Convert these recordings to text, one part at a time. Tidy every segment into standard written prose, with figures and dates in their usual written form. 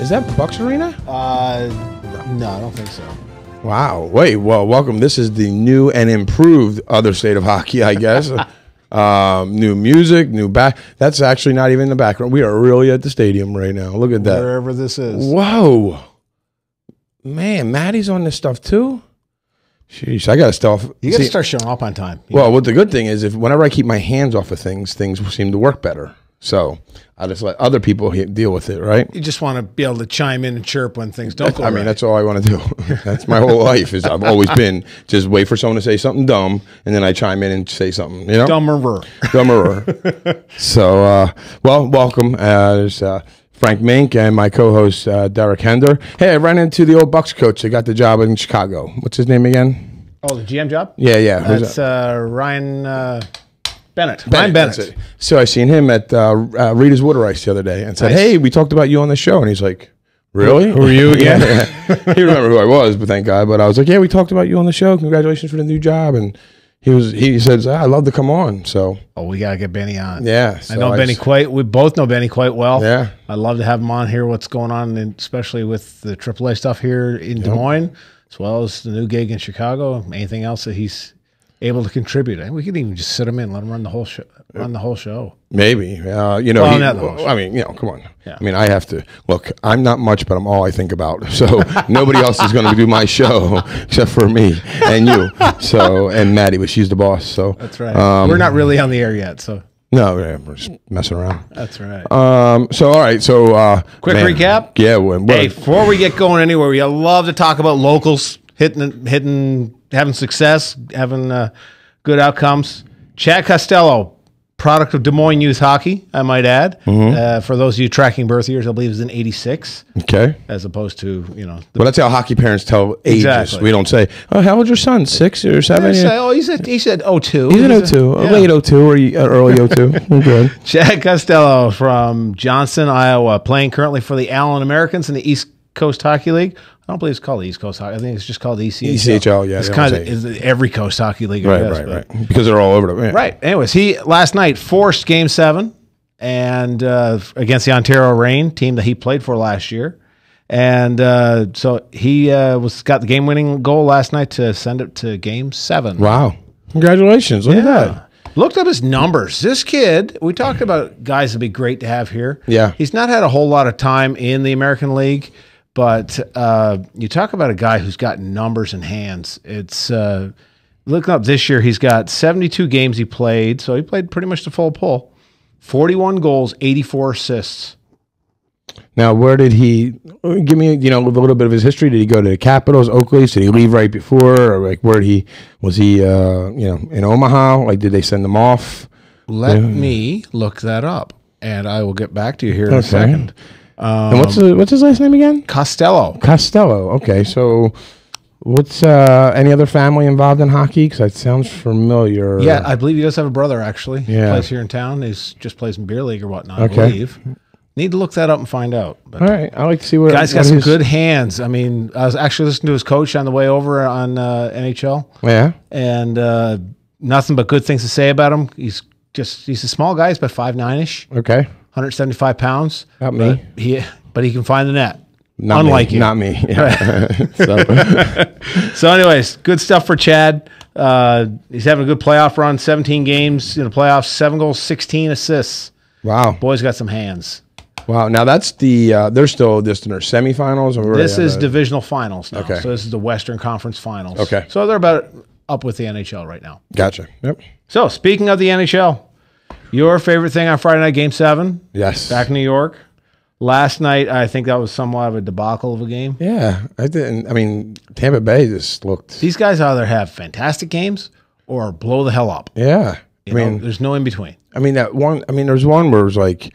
Is that Bucks Arena? No, I don't think so. Wow. Wait, well, welcome. This is the new and improved other state of hockey, I guess. New music, new back. That's actually not even in the background. We are really at the stadium right now. Look at that. Wherever this is. Whoa. Man, Maddie's on this stuff too? Sheesh, I got to stuff. You got to start showing up on time. Well, what the good thing is, whenever I keep my hands off of things, things seem to work better. So I just let other people deal with it, right? You just want to be able to chime in and chirp when things don't go right. I mean, that's all I want to do. That's my whole life. I've always been just wait for someone to say something dumb, and then I chime in and say something. You know, dumberer. So, well, welcome. There's Frank Mink and my co-host Derek Hender. Hey, I ran into the old Bucks coach. I got the job in Chicago. What's his name again? Oh, the GM job? Yeah. That's Ryan Bennett. Ryan Bennett. So I seen him at Rita's Water Ice the other day and said, Nice. "Hey, we talked about you on the show." And he's like, "Really? Who are you again?" He remembered who I was, but thank God. But I was like, "Yeah, we talked about you on the show. Congratulations for the new job." And he says, "I'd love to come on." So we gotta get Benny on. Yeah, so I know Benny we both know Benny quite well. Yeah, I'd love to have him on here. What's going on, and especially with the AAA stuff here in Des Moines, as well as the new gig in Chicago. Anything else that he's able to contribute? We could even just sit him in, let him run the whole show. Maybe, I mean, come on. Yeah. I mean, I have to look. I'm not much, but I'm all I think about. So nobody else is going to do my show except for me and you. So and Maddie, but she's the boss. So that's right. We're not really on the air yet. So no, we're just messing around. That's right. So all right. So quick recap. Yeah. Hey, before we get going anywhere, we love to talk about locals hitting, having success, having good outcomes. Chad Costello, product of Des Moines youth hockey, I might add. For those of you tracking birth years, I believe it was in '86. Okay. As opposed to, well, that's how hocky parents tell ages. Exactly. We don't say, "Oh, how old's your son? 6 or 7?" Say, "Oh, he said 02." He's an 02, late 02 or early 02. Okay. Chad Costello from Johnson, Iowa, playing currently for the Allen Americans in the East Coast Hockey League. I don't believe it's called the East Coast Hockey. I think it's just called the ECHL. ECHL, yeah. It's kind of every Coast Hockey League. Right. Because they're all over the place. Right. Anyways, he last night forced Game 7 and against the Ontario Reign team that he played for last year. And so he got the game-winning goal last night to send it to Game 7. Wow. Congratulations. Look at that. Looked up his numbers. This kid, we talked about guys that'd be great to have here. Yeah. He's not had a whole lot of time in the American League. But you talk about a guy who's got numbers in hands. It's looking up this year, he's got 72 games he played. So he played pretty much the full pull. 41 goals, 84 assists. Now, where did he give me, a little bit of his history? Did he go to the Capitals, Oakley? Did he leave right before? Or where was he, in Omaha? Like, did they send him off? Let me look that up, and I will get back to you here in a second. And what's his last name again? Costello. Okay, so what's any other family involved in hockey? Because that sounds familiar. Yeah, I believe he does have a brother, actually. Yeah. He plays here in town. He's just plays in beer league or whatnot, I believe. Need to look that up and find out. But all right, I like to see what guy's got some good hands. I mean, I was actually listening to his coach on the way over on NHL. Yeah, and nothing but good things to say about him. He's a small guy. He's about 5'9"-ish. Okay. 175 pounds. Not me. But he can find the net. Unlike you. Not me. Yeah. So anyways, good stuff for Chad. He's having a good playoff run, 17 games in the playoffs, 7 goals, 16 assists. Wow. Boy's got some hands. Wow. Now that's they're still just in their semifinals? Or this is divisional finals now. Okay. So this is the Western Conference Finals. Okay. So they're about up with the NHL right now. Gotcha. Yep. So speaking of the NHL, your favorite thing on Friday night, Game 7? Yes. Back in New York. Last night, I think that was somewhat of a debacle of a game. Yeah. Tampa Bay just looked... These guys either have fantastic games or blow the hell up. Yeah. There's no in between. There's one where it was like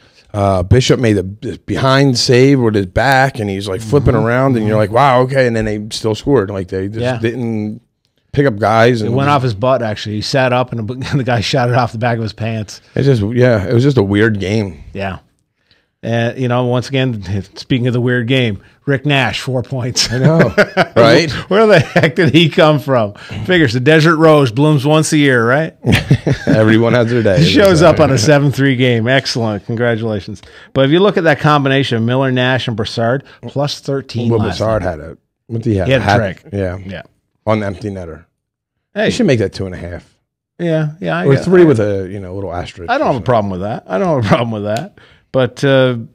Bishop made a behind save with his back and he's like flipping around and you're like, wow, okay. And then they still scored. Like they just didn't pick up guys. It went off his butt, actually. He sat up and the guy shot it off the back of his pants. It was just a weird game. Yeah. And, you know, once again, speaking of the weird game, Rick Nash, 4 points. I know, right? Where the heck did he come from? Figures the desert rose blooms once a year, right? Everyone has their day. He shows up on a 7-3 game. Excellent. Congratulations. But if you look at that combination of Miller, Nash, and Brassard, plus 13 Well, last Brassard night. had a, what did he have? He had a trick. Yeah. Yeah. On the empty netter. Hey, You should make that 2.5. yeah. I Or get- 3 with a, you know, little asterisk. I don't have a problem with that. I don't have a problem with that. But, you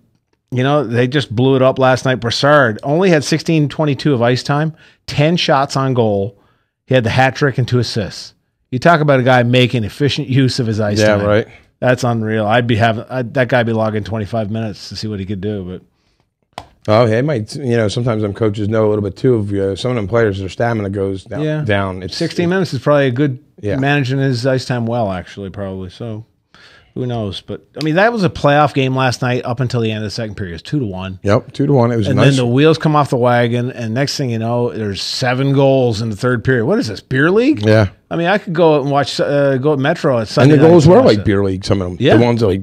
know, they just blew it up last night. Brassard only had 16-22 of ice time, 10 shots on goal. He had the hat trick and 2 assists. You talk about a guy making efficient use of his ice time. Yeah, right. That's unreal. That guy be logging 25 minutes to see what he could do. But Oh, yeah, it might, you know, sometimes them coaches know a little bit too of some of them players, their stamina goes down. Yeah. down. It's 16 minutes is probably a good Yeah. managing his ice time well, actually, probably. So who knows? But I mean, that was a playoff game last night up until the end of the second period. It was 2-1. Yep, 2-1. It was And nice. then the wheels come off the wagon, and next thing you know, there's 7 goals in the third period. What is this, beer league? Yeah. I mean, I could go and watch, go at Metro at And Sunday the night goals and were watch like it. beer league, some of them. Yeah. The ones that like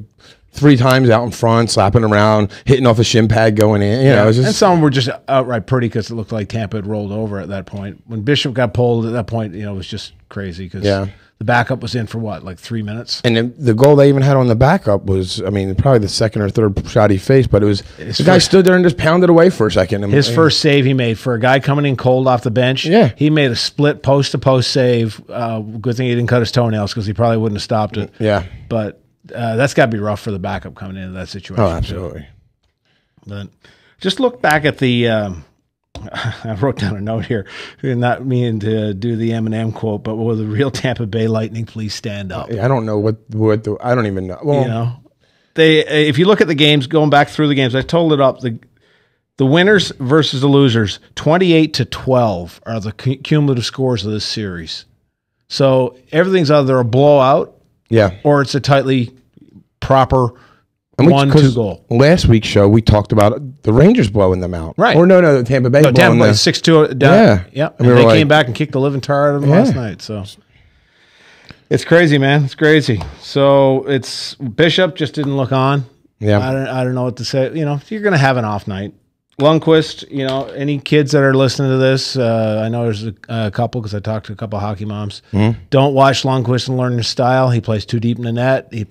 3 times out in front, slapping around, hitting off a shin pad, going in. You know, it was And just, some were just outright pretty because it looked like Tampa had rolled over at that point. When Bishop got pulled at that point, you know, it was just crazy because Yeah. the backup was in for what, like 3 minutes? and the goal they even had on the backup was, I mean, probably the second or third shot he faced, but it was, the guy stood there and just pounded away for a second. And, His first save he made for a guy coming in cold off the bench. Yeah. He made a split post-to-post save. Good thing he didn't cut his toenails because he probably wouldn't have stopped it. Yeah. But that's got to be rough for the backup coming into that situation. Oh, absolutely. But just look back at the. I wrote down a note here, not meaning to do the Eminem quote, but will the real Tampa Bay Lightning please stand up? I don't know I don't even know. Well, You know, if you look at the games, going back through the games, I totaled it up. The winners versus the losers, 28-12 are the cumulative scores of this series. So everything's either a blowout yeah. or it's a tightly proper And 1-2 goal. Last week's show, we talked about the Rangers blowing them out. Right. Or no, Tampa Bay No, blowing Tampa them. 6-2 down. Yeah. Yep. And And we they were came like- back and kicked the living tar out of them Yeah. last night. So it's crazy, man. It's crazy. So it's Bishop just didn't look on. Yeah. I don't know what to say. You know, you're going to have an off night. Lundqvist, you know, any kids that are listening to this, I know there's a couple because I talked to a couple of hockey moms. Don't watch Lundqvist and learn his style. He plays too deep in the net. He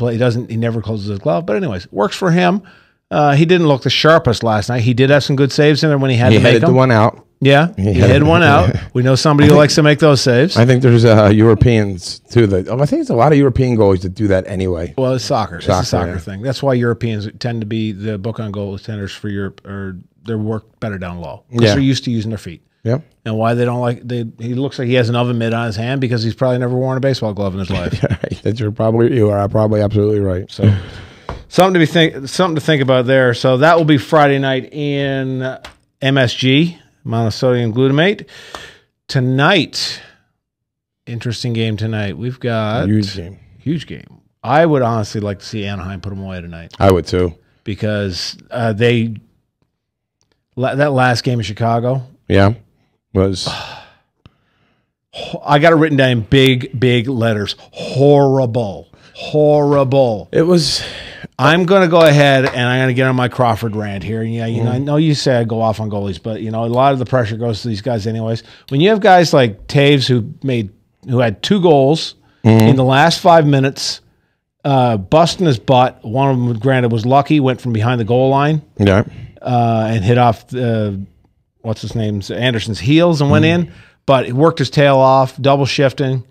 never closes his glove. But anyways, works for him. He didn't look the sharpest last night. He did have some good saves in there when he had He to make headed them. the one out. Yeah, he had one out. We know somebody who likes to make those saves. I think there's Europeans too. I think it's a lot of European goalies that do that anyway. Well, it's soccer. It's a soccer yeah. thing. That's why Europeans tend to be the book on goaltenders for Europe, or their work better down low because Yeah. they're used to using their feet. Yep. And why they don't like he looks like he has an oven mitt on his hand because he's probably never worn a baseball glove in his life. You are probably absolutely right. So something to think about there. So that will be Friday night in MSG, monosodium glutamate. Tonight, interesting game tonight. We've got Huge game. Huge game. I would honestly like to see Anaheim put them away tonight I would too. because that last game in Chicago, Yeah. Was I got it written down in big letters. Horrible. it was I'm going to go ahead and I'm going to get on my Crawford rant here. And yeah, you know, I know you say I go off on goalies, but you know, a lot of the pressure goes to these guys anyways. When you have guys like Taves who had 2 goals in the last 5 minutes, busting his butt. One of them, granted, was lucky, went from behind the goal line yeah. and hit off what's his name, Anderson's heels and went in, but he worked his tail off, double shifting,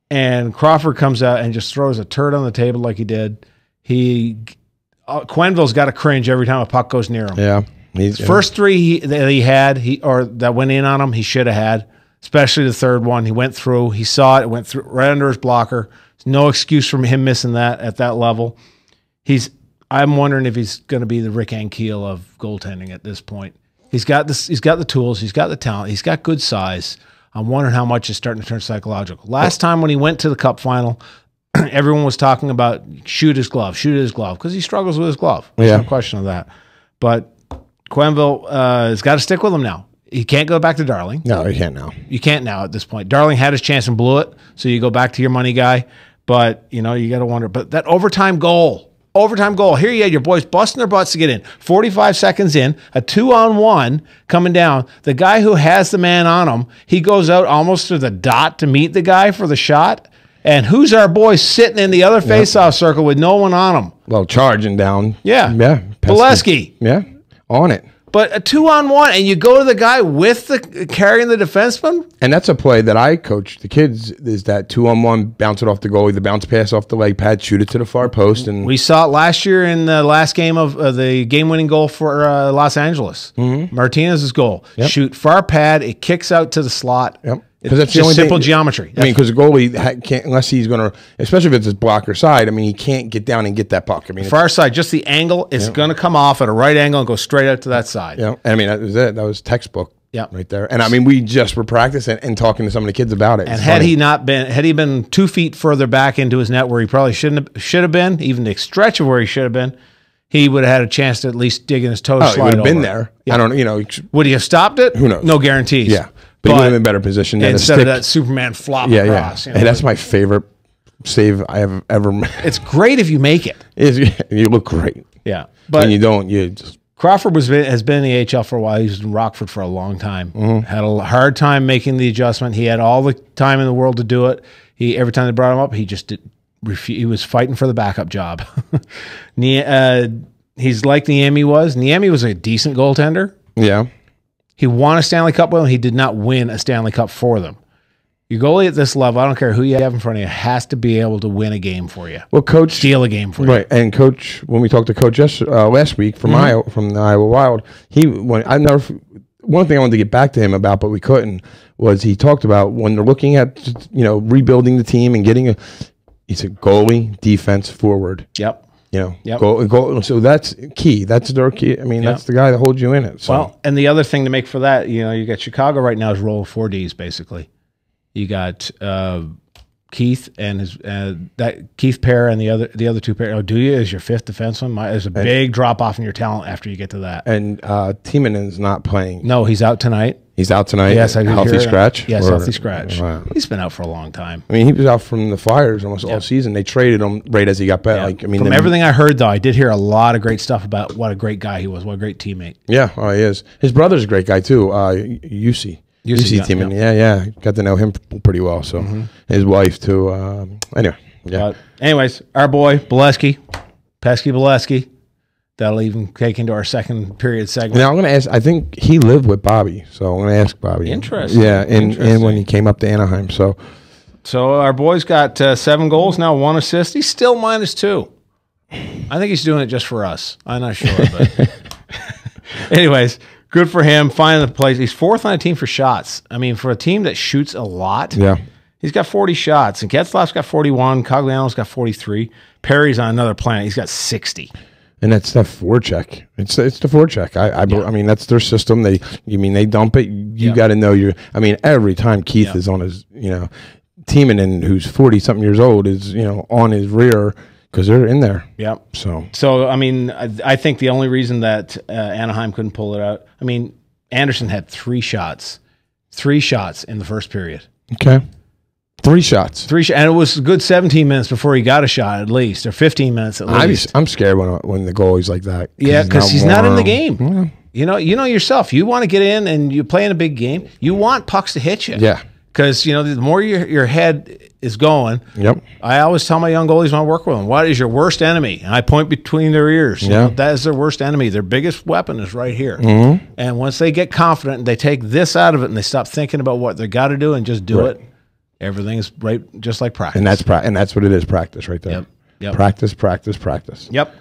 and Crawford comes out and just throws a turd on the table like he did. Quenneville's got to cringe every time a puck goes near him. Yeah. He's First 3 that went in on him, he should have had, especially the third one. He went through, he saw it went through right under his blocker. There's no excuse for him missing that at that level. I'm wondering if he's going to be the Rick Ankiel of goaltending at this point. He's got the tools, he's got the talent, he's got good size. I'm wondering how much is starting to turn psychological. Last time when he went to the Cup final, everyone was talking about shoot his glove, because he struggles with his glove. There's Yeah. no question of that. But Quenneville has got to stick with him now. He can't go back to Darling. No, he can't now. You can't now at this point. Darling had his chance and blew it, so you go back to your money guy. But, you know, you got to wonder. But that overtime goal, overtime goal. Here you had your boys busting their butts to get in. 45 seconds in, a 2-on-1 coming down. The guy who has the man on him, he goes out almost to the dot to meet the guy for the shot. And who's our boy sitting in the other face-off circle with no one on him? Well, charging down. Yeah. Yeah. Bolesky. Yeah. On it. But a 2-on-1, and you go to the guy with the carrying the defenseman? And that's a play that I coach the kids, is that 2-on-1, bounce it off the goalie, the bounce pass off the leg pad, shoot it to the far post. And we saw it last year in the last game of the game-winning goal for Los Angeles. Martinez's goal. Yep. Shoot far pad, it kicks out to the slot. Yep. Because that's just simple geometry. I mean, because the goalie can't, unless he's going to, especially if it's his blocker side, I mean, he can't get down and get that puck. I mean, far side, just the angle, it's going to come off at a right angle and go straight out to that side. Yeah. I mean, that was it. That was textbook. Yeah, right there. And I mean, we just were practicing and talking to some of the kids about it. And had he been 2 feet further back into his net where he probably should have been, even the stretch of where he should have been, he would have had a chance to at least dig in his toes. Oh, he would have been there. Yeah. I don't know. Would he have stopped it? Who knows? No guarantees. Yeah. But he would have been in better position than instead of that Superman flop across. Yeah. You know, that's my favorite save I have ever made. It's great if you make it. You look great. Yeah. But when you don't, you just... Crawford has been in the AHL for a while. He was in Rockford for a long time. Had a hard time making the adjustment. He had all the time in the world to do it. Every time they brought him up, he just he was fighting for the backup job. He's like Niemi was. Niemi was a decent goaltender. Yeah. He won a Stanley Cup with them. He did not win a Stanley Cup for them. Your goalie at this level, I don't care who you have in front of you, has to be able to win a game for you. Well, Coach... Steal a game for you. Right. And Coach, when we talked to Coach last week from the Iowa Wild, one thing I wanted to get back to him about, but we couldn't, was he talked about when they're looking at, rebuilding the team and getting he said goalie, defense, forward. Yep. Goal. So that's key. That's their key. I mean, that's the guy that holds you in it. So. Well, and the other thing to make for that, you got Chicago right now is rolling 4Ds basically. You got Keith and his that Keith pair and the other two pair. Oduya is your fifth defenseman. There's a big drop off in your talent after you get to that. And Timonin's not playing. No, he's out tonight. He's out tonight. Yes, I healthy scratch. Yes, healthy scratch. Wow. He's been out for a long time. I mean, he was out from the Flyers almost all season. They traded him right as he got back. Yeah. From everything I heard, though, I did hear a lot of great stuff about what a great guy he was, what a great teammate. Yeah, he is. His brother's a great guy too. UC Timon. Yeah. Got to know him pretty well. So his wife too. Anyway, yeah. Anyways, our boy Bolesky, Pesky Bolesky. That'll even take into our second period segment. Now I'm going to ask. I think he lived with Bobby, so I'm going to ask Bobby. Interesting. Yeah, and when he came up to Anaheim, so our boy's got 7 goals now, 1 assist. He's still -2. I think he's doing it just for us. I'm not sure, but anyways, good for him. Finding the place. He's 4th on a team for shots. I mean, for a team that shoots a lot, he's got 40 shots, and Getzlaf's got 41. Cogliano's got 43. Perry's on another planet. He's got 60. And that's the forecheck. It's the forecheck. I mean, that's their system. They dump it. You got to know every time Keith is on his, Timonin, who's 40-something years old, is, on his rear because they're in there. Yep. So I mean, I think the only reason that Anaheim couldn't pull it out, I mean, Anderson had 3 shots in the first period. Okay. 3 shots. And it was a good 17 minutes before he got a shot, at least, or 15 minutes at least. I'm scared when the goalie's like that. Yeah, because he's not in the game. Yeah. You know yourself. You want to get in and you play in a big game. You want pucks to hit you. Yeah. Because the more your head is going. Yep. I always tell my young goalies when I work with them, what is your worst enemy? And I point between their ears. That is their worst enemy. Their biggest weapon is right here. And once they get confident and they take this out of it and they stop thinking about what they got to do and just do it. Everything is right, just like practice. And that's what it is, practice right there. Yep. Practice. Yep.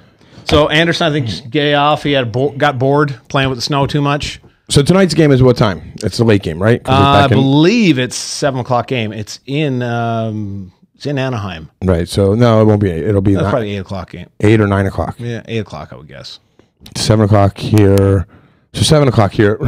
So Anderson, I think, just get off. He got bored playing with the snow too much. So tonight's game is what time? It's the late game, right? I believe it's 7:00 game. It's in Anaheim. Right. So no, it won't be 8. It'll be probably 8:00 game. 8 or 9 o'clock. Yeah, 8:00 I would guess. 7 o'clock here. So 7 o'clock here.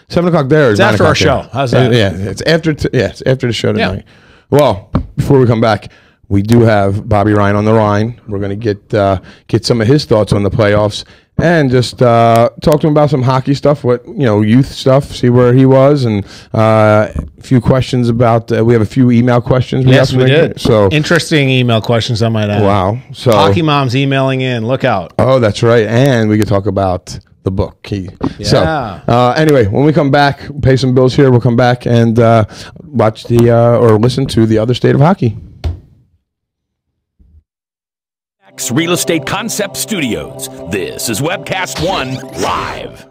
7 o'clock there. It's after our show. How's that? Yeah, it's after. It's after the show tonight. Well, before we come back, we do have Bobby Ryan on the line. We're going to get some of his thoughts on the playoffs and just talk to him about some hockey stuff, youth stuff, see where he was, and a few questions about. We have a few email questions. Yes, we did. So interesting email questions, I might add. Wow. So Hockey Mom's emailing in. Look out. Oh, that's right. And we could talk about the book. Anyway, when we come back, pay some bills here. We'll come back and watch or listen to The Other State of Hockey. Real Estate Concept Studios. This is Webcast 1 Live.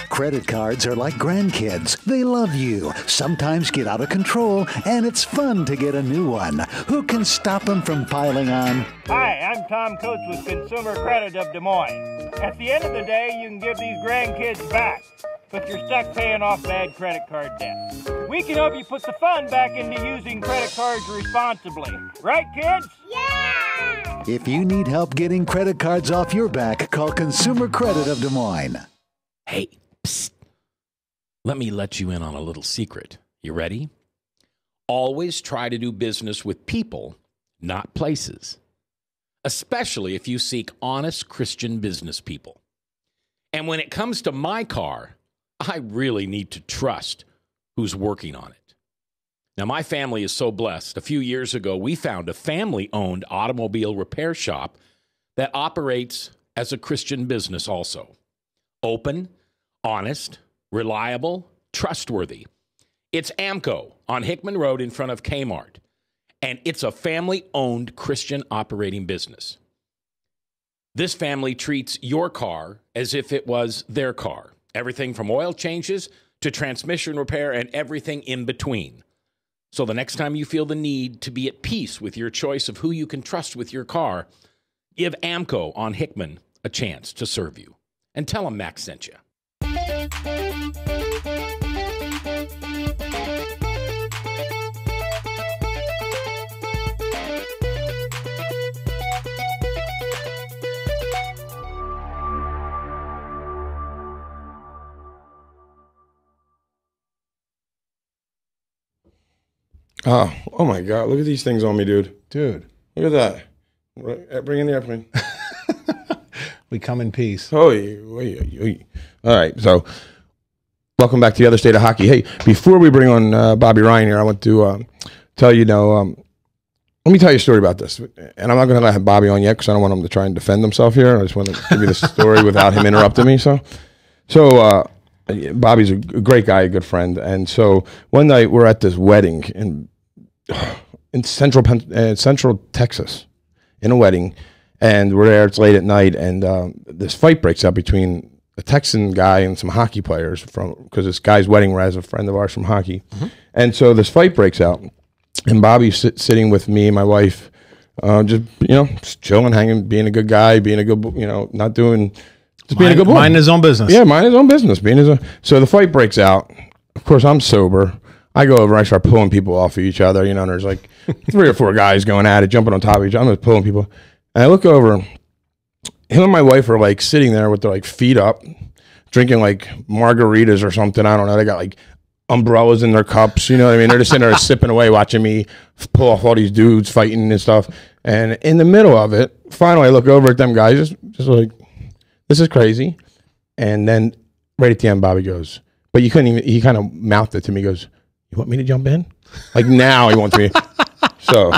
Credit cards are like grandkids. They love you, sometimes get out of control, and it's fun to get a new one. Who can stop them from piling on? Hi, I'm Tom Coates with Consumer Credit of Des Moines. At the end of the day, you can give these grandkids back, but you're stuck paying off bad credit card debt. We can help you put the fun back into using credit cards responsibly. Right, kids? Yeah! If you need help getting credit cards off your back, call Consumer Credit of Des Moines. Hey, psst. Let me let you in on a little secret. You ready? Always try to do business with people, not places. Especially if you seek honest Christian business people. And when it comes to my car, I really need to trust who's working on it. Now, my family is so blessed. A few years ago, we found a family-owned automobile repair shop that operates as a Christian business also. Open, honest, reliable, trustworthy. It's AMCO on Hickman Road in front of Kmart. And it's a family-owned Christian operating business. This family treats your car as if it was their car. Everything from oil changes to transmission repair and everything in between. So the next time you feel the need to be at peace with your choice of who you can trust with your car, give AMCO on Hickman a chance to serve you. And tell them Max sent you. Oh my God. Look at these things on me, dude. Look at that. Bring in the airplane. We come in peace. All right. So welcome back to The Other State of Hockey. Hey, before we bring on Bobby Ryan here, I want to tell you, let me tell you a story about this. And I'm not going to let Bobby on yet because I don't want him to try and defend himself here. I just want to give you the story without him interrupting me. So Bobby's a great guy, a good friend. And so one night we're at this wedding in central Texas, in a wedding, and we're there. It's late at night, and this fight breaks out between a Texan guy and some hockey players because this guy's wedding was a friend of ours from hockey. Mm-hmm. And so this fight breaks out, and Bobby's sitting with me and my wife, just chilling, hanging, being a good guy, being a good, not doing. Being a good boy. Mind his own business. Yeah, mind his own business. So the fight breaks out. Of course, I'm sober. I go over and I start pulling people off of each other. And there's like 3 or 4 guys going at it, jumping on top of each other. I'm just pulling people. And I look over. Him and my wife are like sitting there with their like feet up, drinking like margaritas or something. I don't know. They got like umbrellas in their cups. You know what I mean? They're just sitting there sipping away, watching me pull off all these dudes fighting and stuff. And in the middle of it, finally I look over at them guys, just like, this is crazy. And then right at the end, Bobby goes, but you couldn't even, he kind of mouthed it to me. He goes, you want me to jump in? Like now he wants me. So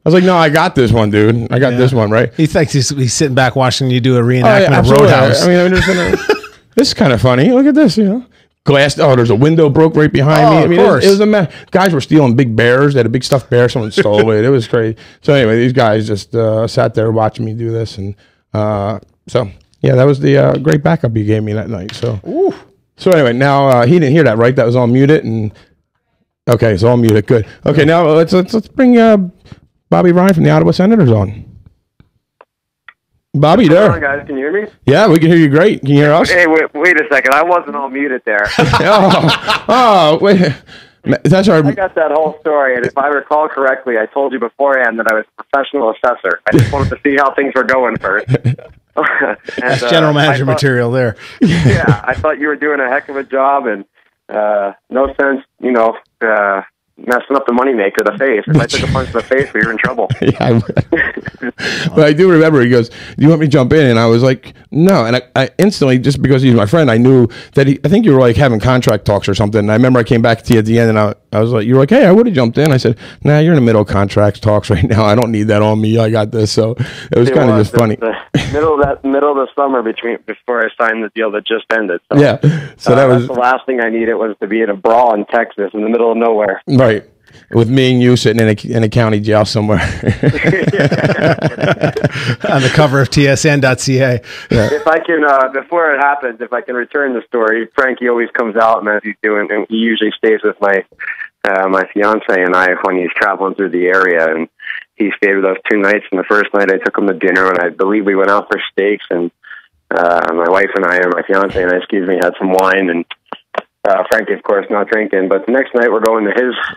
I was like, no, I got this one, dude. I got this one, right? He thinks he's sitting back watching you do a Oh, reenactment yeah, of absolutely. Roadhouse. I mean, this is kind of funny. Look at this, Glass. Oh, there's a window broke right behind me. I mean, of course. it was a mess. Guys were stealing big bears. They had a big stuffed bear. Someone stole it. It was crazy. So anyway, these guys just sat there watching me do this, and so yeah, that was the great backup you gave me that night. So, so anyway, now he didn't hear that, right? That was all muted, and okay, it's all muted. Good. Okay, now let's bring Bobby Ryan from the Ottawa Senators on. Bobby, What's there. going on, guys? Can you hear me? Yeah, we can hear you great. Can you hear us? Hey, wait a second. I wasn't all muted there. Wait. That's our. I got that whole story, and if I recall correctly, I told you beforehand that I was a professional assessor. I just wanted to see how things were going first. That's general manager material there. Yeah, I thought you were doing a heck of a job, and no sense, messing up the moneymaker, the face. If I took a punch to the face, we were in trouble. Yeah, but I do remember he goes, "Do you want me to jump in?" And I was like, "No." And I instantly, just because he's my friend, I knew that I think you were like having contract talks or something. And I remember I came back to you at the end, and I was like, "You were like, hey, I would have jumped in." I said, "Nah, you're in the middle of contract talks right now. I don't need that on me. I got this." So it was kind of just funny. The middle of the summer before I signed the deal that just ended. So, yeah. So that was the last thing I needed was to be in a brawl in Texas in the middle of nowhere. right. With me and you sitting in a county jail somewhere. On the cover of tsn.ca. Yeah. If I can, before it happens, if I can return the story, Frankie always comes out, and as he's doing, and he usually stays with my fiance and I when he's traveling through the area, and he stayed with us 2 nights. And the first night I took him to dinner, and I believe we went out for steaks, and my wife and I, or my fiance and I, had some wine, and Frankie, of course, not drinking. But the next night we're going to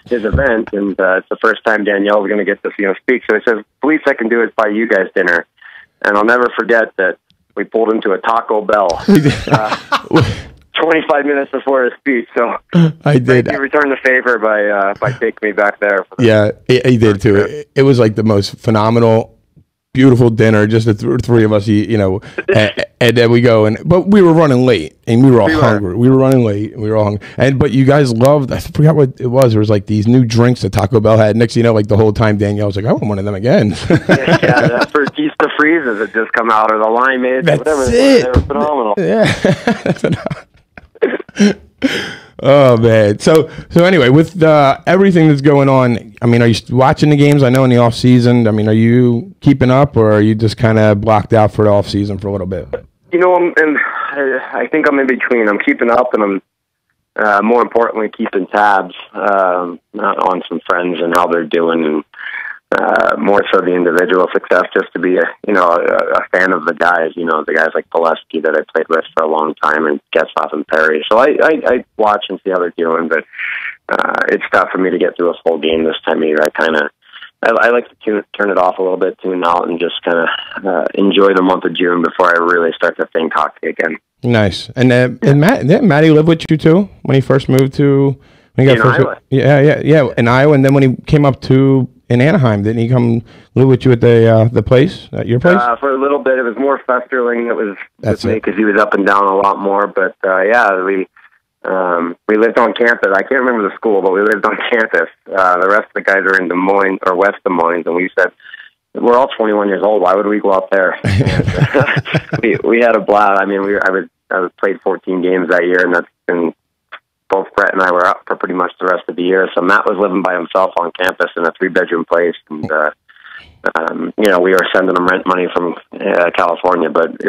his event, and it's the first time Danielle's going to get to speak. So he says, "The least I can do is buy you guys dinner." And I'll never forget that we pulled into a Taco Bell 25 minutes before his speech. So I did. Frankie returned the favor by taking me back there. Yeah, he did too. It was like the most phenomenal, beautiful dinner, just the three of us, and then we go, but we were running late, and we were all hungry. We were running late, and we were all hungry. But you guys loved, I forgot what it was. There was like these new drinks that Taco Bell had. Next thing you know, like the whole time, Danielle was like, "I want one of them again." Yeah, that's for the freezes that just come out, or the limeades, That's whatever. it. They were phenomenal. Yeah. Oh man. So anyway, with everything that's going on, I mean, are you watching the games? I know in the off season. I mean, are you keeping up, or are you just kind of blocked out for the off season for a little bit? I think I'm in between. I'm keeping up, and I'm more importantly keeping tabs on some friends and how they're doing, and more so the individual success, just to be a fan of the guys, the guys like Pileski that I played with for a long time, and Getzlaff and Perry. So I watch and see how they're doing, but it's tough for me to get through a full game this time of year. I like to turn it off a little bit, tune out, and just kind of enjoy the month of June before I really start to think hockey again. Nice. And didn't Matty live with you too when he first moved to? When he got Iowa. Yeah, in Iowa, and then when he came up to in Anaheim, didn't he come live with you at the place, at your place? For a little bit, it was more Festerling that was That's with me because he was up and down a lot more. But we lived on campus. I can't remember the school, but we lived on campus. The rest of the guys are in Des Moines or West Des Moines, and we said, we're all 21 years old. Why would we go out there? And, we had a blast. I mean, I played 14 games that year, and both Brett and I were out for pretty much the rest of the year. So Matt was living by himself on campus in a 3-bedroom place, and we were sending him rent money from California. But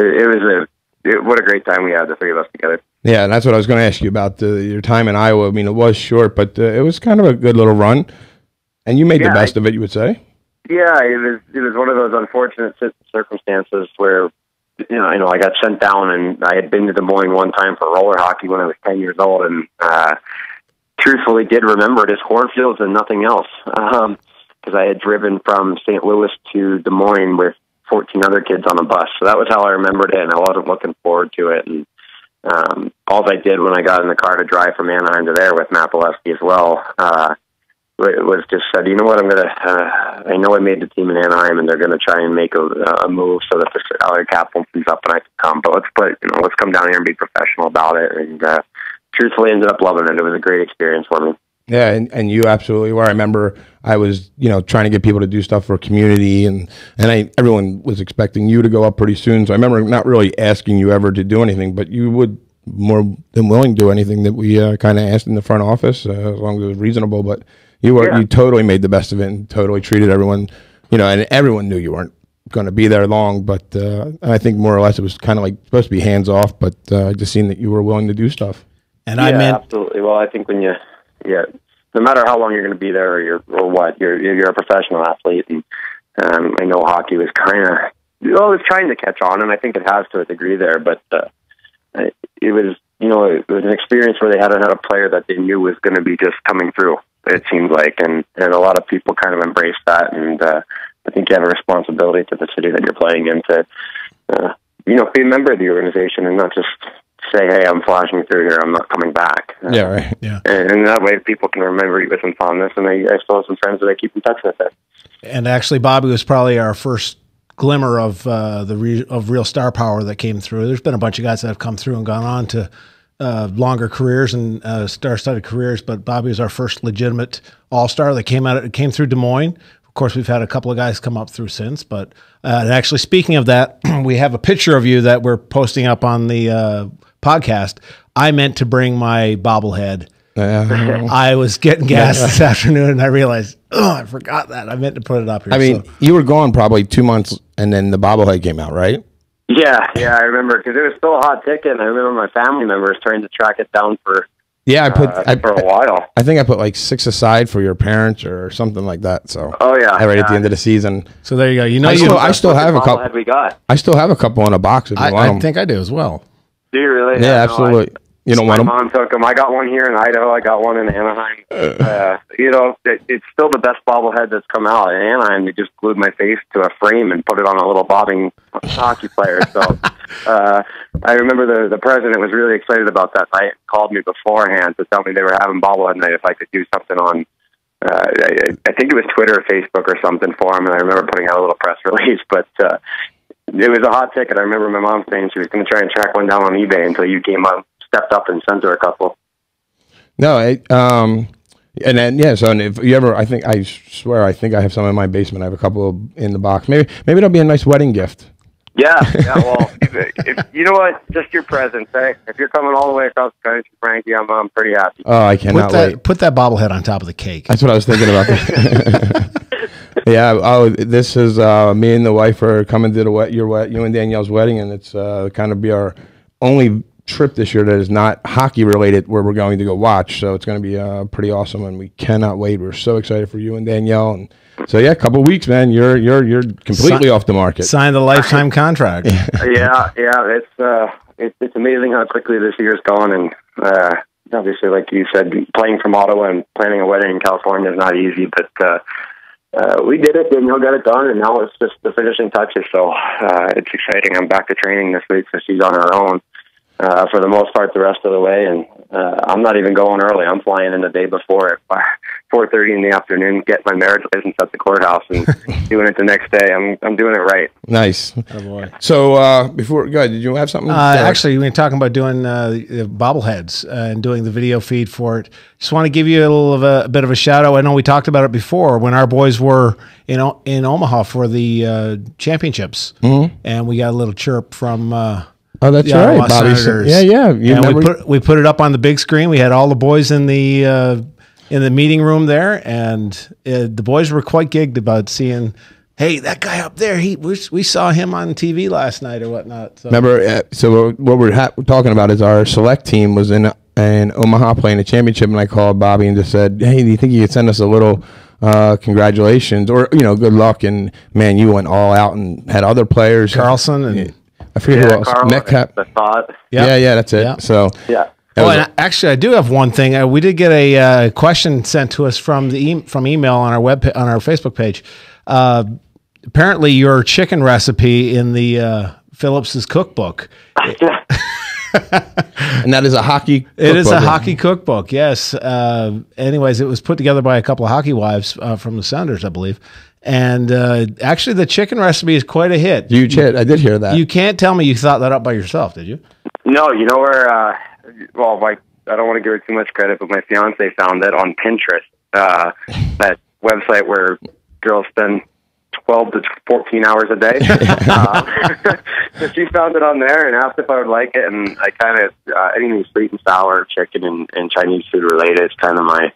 what a great time we had, the three of us together. Yeah, and that's what I was going to ask you about your time in Iowa. I mean, it was short, but it was kind of a good little run, and you made the best of it, you would say. Yeah, it was one of those unfortunate circumstances where, I got sent down, and I had been to Des Moines one time for roller hockey when I was 10 years old, and truthfully did remember it as cornfields and nothing else, because I had driven from St. Louis to Des Moines with 14 other kids on a bus. So that was how I remembered it, and I wasn't looking forward to it. And all I did when I got in the car to drive from Anaheim to there with Matt Pileski as well, it was just said, you know what, I know I made the team in Anaheim, and they're going to try and make a move so that the salary cap opens up and I can come. But let's come down here and be professional about it. And truthfully, ended up loving it. It was a great experience for me. Yeah, and you absolutely were. I remember I was, trying to get people to do stuff for community, and everyone was expecting you to go up pretty soon. So I remember not really asking you ever to do anything, but you would more than willing to do anything that we kind of asked in the front office, as long as it was reasonable. But you totally made the best of it and totally treated everyone, and everyone knew you weren't going to be there long. But I think more or less it was kind of like supposed to be hands off, but I just seen that you were willing to do stuff. And I meant absolutely. Well, I think when no matter how long you're going to be there you're a professional athlete, and I know hockey was was trying to catch on, and I think it has to a degree there, but it was an experience where they hadn't had a player that they knew was going to be just coming through, it seemed like, and a lot of people kind of embraced that, and I think you have a responsibility to the city that you're playing in to be a member of the organization and not just say, hey, I'm flashing through here, I'm not coming back. Yeah, right. Yeah. And that way people can remember you with some fondness, and I still have some friends that I keep in touch with there. And actually, Bobby was probably our first glimmer of of real star power that came through. There's been a bunch of guys that have come through and gone on to longer careers and star-studded careers, but Bobby was our first legitimate all-star that came through Des Moines. Of course, we've had a couple of guys come up through since, but actually, speaking of that, we have a picture of you that we're posting up on the podcast. I meant to bring my bobblehead. I was getting gas this afternoon, and I realized, I forgot that. I meant to put it up here. I mean, you were gone probably 2 months, and then the bobblehead came out, right? Yeah, I remember, because it was still a hot ticket, and I remember my family members trying to track it down for for a while. I think I put like 6 aside for your parents or something like that. So right at the end of the season. So there you go. I still have a couple. We got. I still have a couple in a box. If you want them. I think I do as well. Do you really? Yeah, absolutely. You don't want them? My mom took them. I got one here in Idaho. I got one in Anaheim. It's still the best bobblehead that's come out. In Anaheim, they just glued my face to a frame and put it on a little bobbing hockey player. So I remember the president was really excited about that night. Called me beforehand to tell me they were having bobblehead night if I could do something on, I think it was Twitter or Facebook or something for him. And I remember putting out a little press release. But it was a hot ticket. I remember my mom saying she was going to try and track one down on eBay until you stepped up and sent her a couple. No, and then so and if you ever, I think I have some in my basement. I have a couple in the box. Maybe it'll be a nice wedding gift. Yeah. Well, if you know what, just your presence. If you're coming all the way across the country, Frankie, I'm pretty happy. Oh, I cannot wait. Put that bobblehead on top of the cake. That's what I was thinking about. Yeah. Oh, this is me and the wife are coming to you and Danielle's wedding, and it's kind of be our only trip this year that is not hockey related, where we're going to go watch. So it's going to be pretty awesome, and we cannot wait. We're so excited for you and Danielle. And so a couple of weeks, man, you're completely off the market. Sign the lifetime contract. Yeah. It's amazing how quickly this year's gone, and obviously, like you said, playing from Ottawa and planning a wedding in California is not easy, but we did it. Danielle got it done, and now it's just the finishing touches. So it's exciting. I'm back to training this week, so she's on her own for the most part the rest of the way, and I'm not even going early. I'm flying in the day before at 4:30 in the afternoon, get my marriage license at the courthouse, and doing it the next day. I'm doing it right. Nice. Oh boy. So before, go ahead, did you have something? Actually, we were talking about doing bobbleheads and doing the video feed for it. Just want to give you a bit of a shout out. I know we talked about it before when our boys were in Omaha for the championships, and we got a little chirp from. Oh, that's right, Bobby. Yeah. We put it up on the big screen. We had all the boys in the meeting room there, and the boys were quite gigged about seeing, hey, that guy up there. We saw him on TV last night or whatnot. So. Remember? So what we're talking about is our select team was in Omaha playing a championship, and I called Bobby and just said, hey, do you think you could send us a little congratulations or good luck? And man, you went all out and had other players, Carlson and. I forget who else. Metcalf. Yeah, that's it. Yep. So and actually, I do have one thing. We did get a question sent to us from email on our on our Facebook page. Apparently, your chicken recipe in the Phillips's cookbook. And that is a hockey cookbook. It is a hockey cookbook, yes. Anyways, it was put together by a couple of hockey wives from the Sounders, I believe. And actually, the chicken recipe is quite a hit. Huge hit. I did hear that. You can't tell me you thought that up by yourself, did you? No, you know where, I don't want to give her too much credit, but my fiance found it on Pinterest, that website where girls spend 12 to 14 hours a day. So she found it on there and asked if I would like it, and I kind of, anything sweet and sour, chicken and Chinese food related is kind of my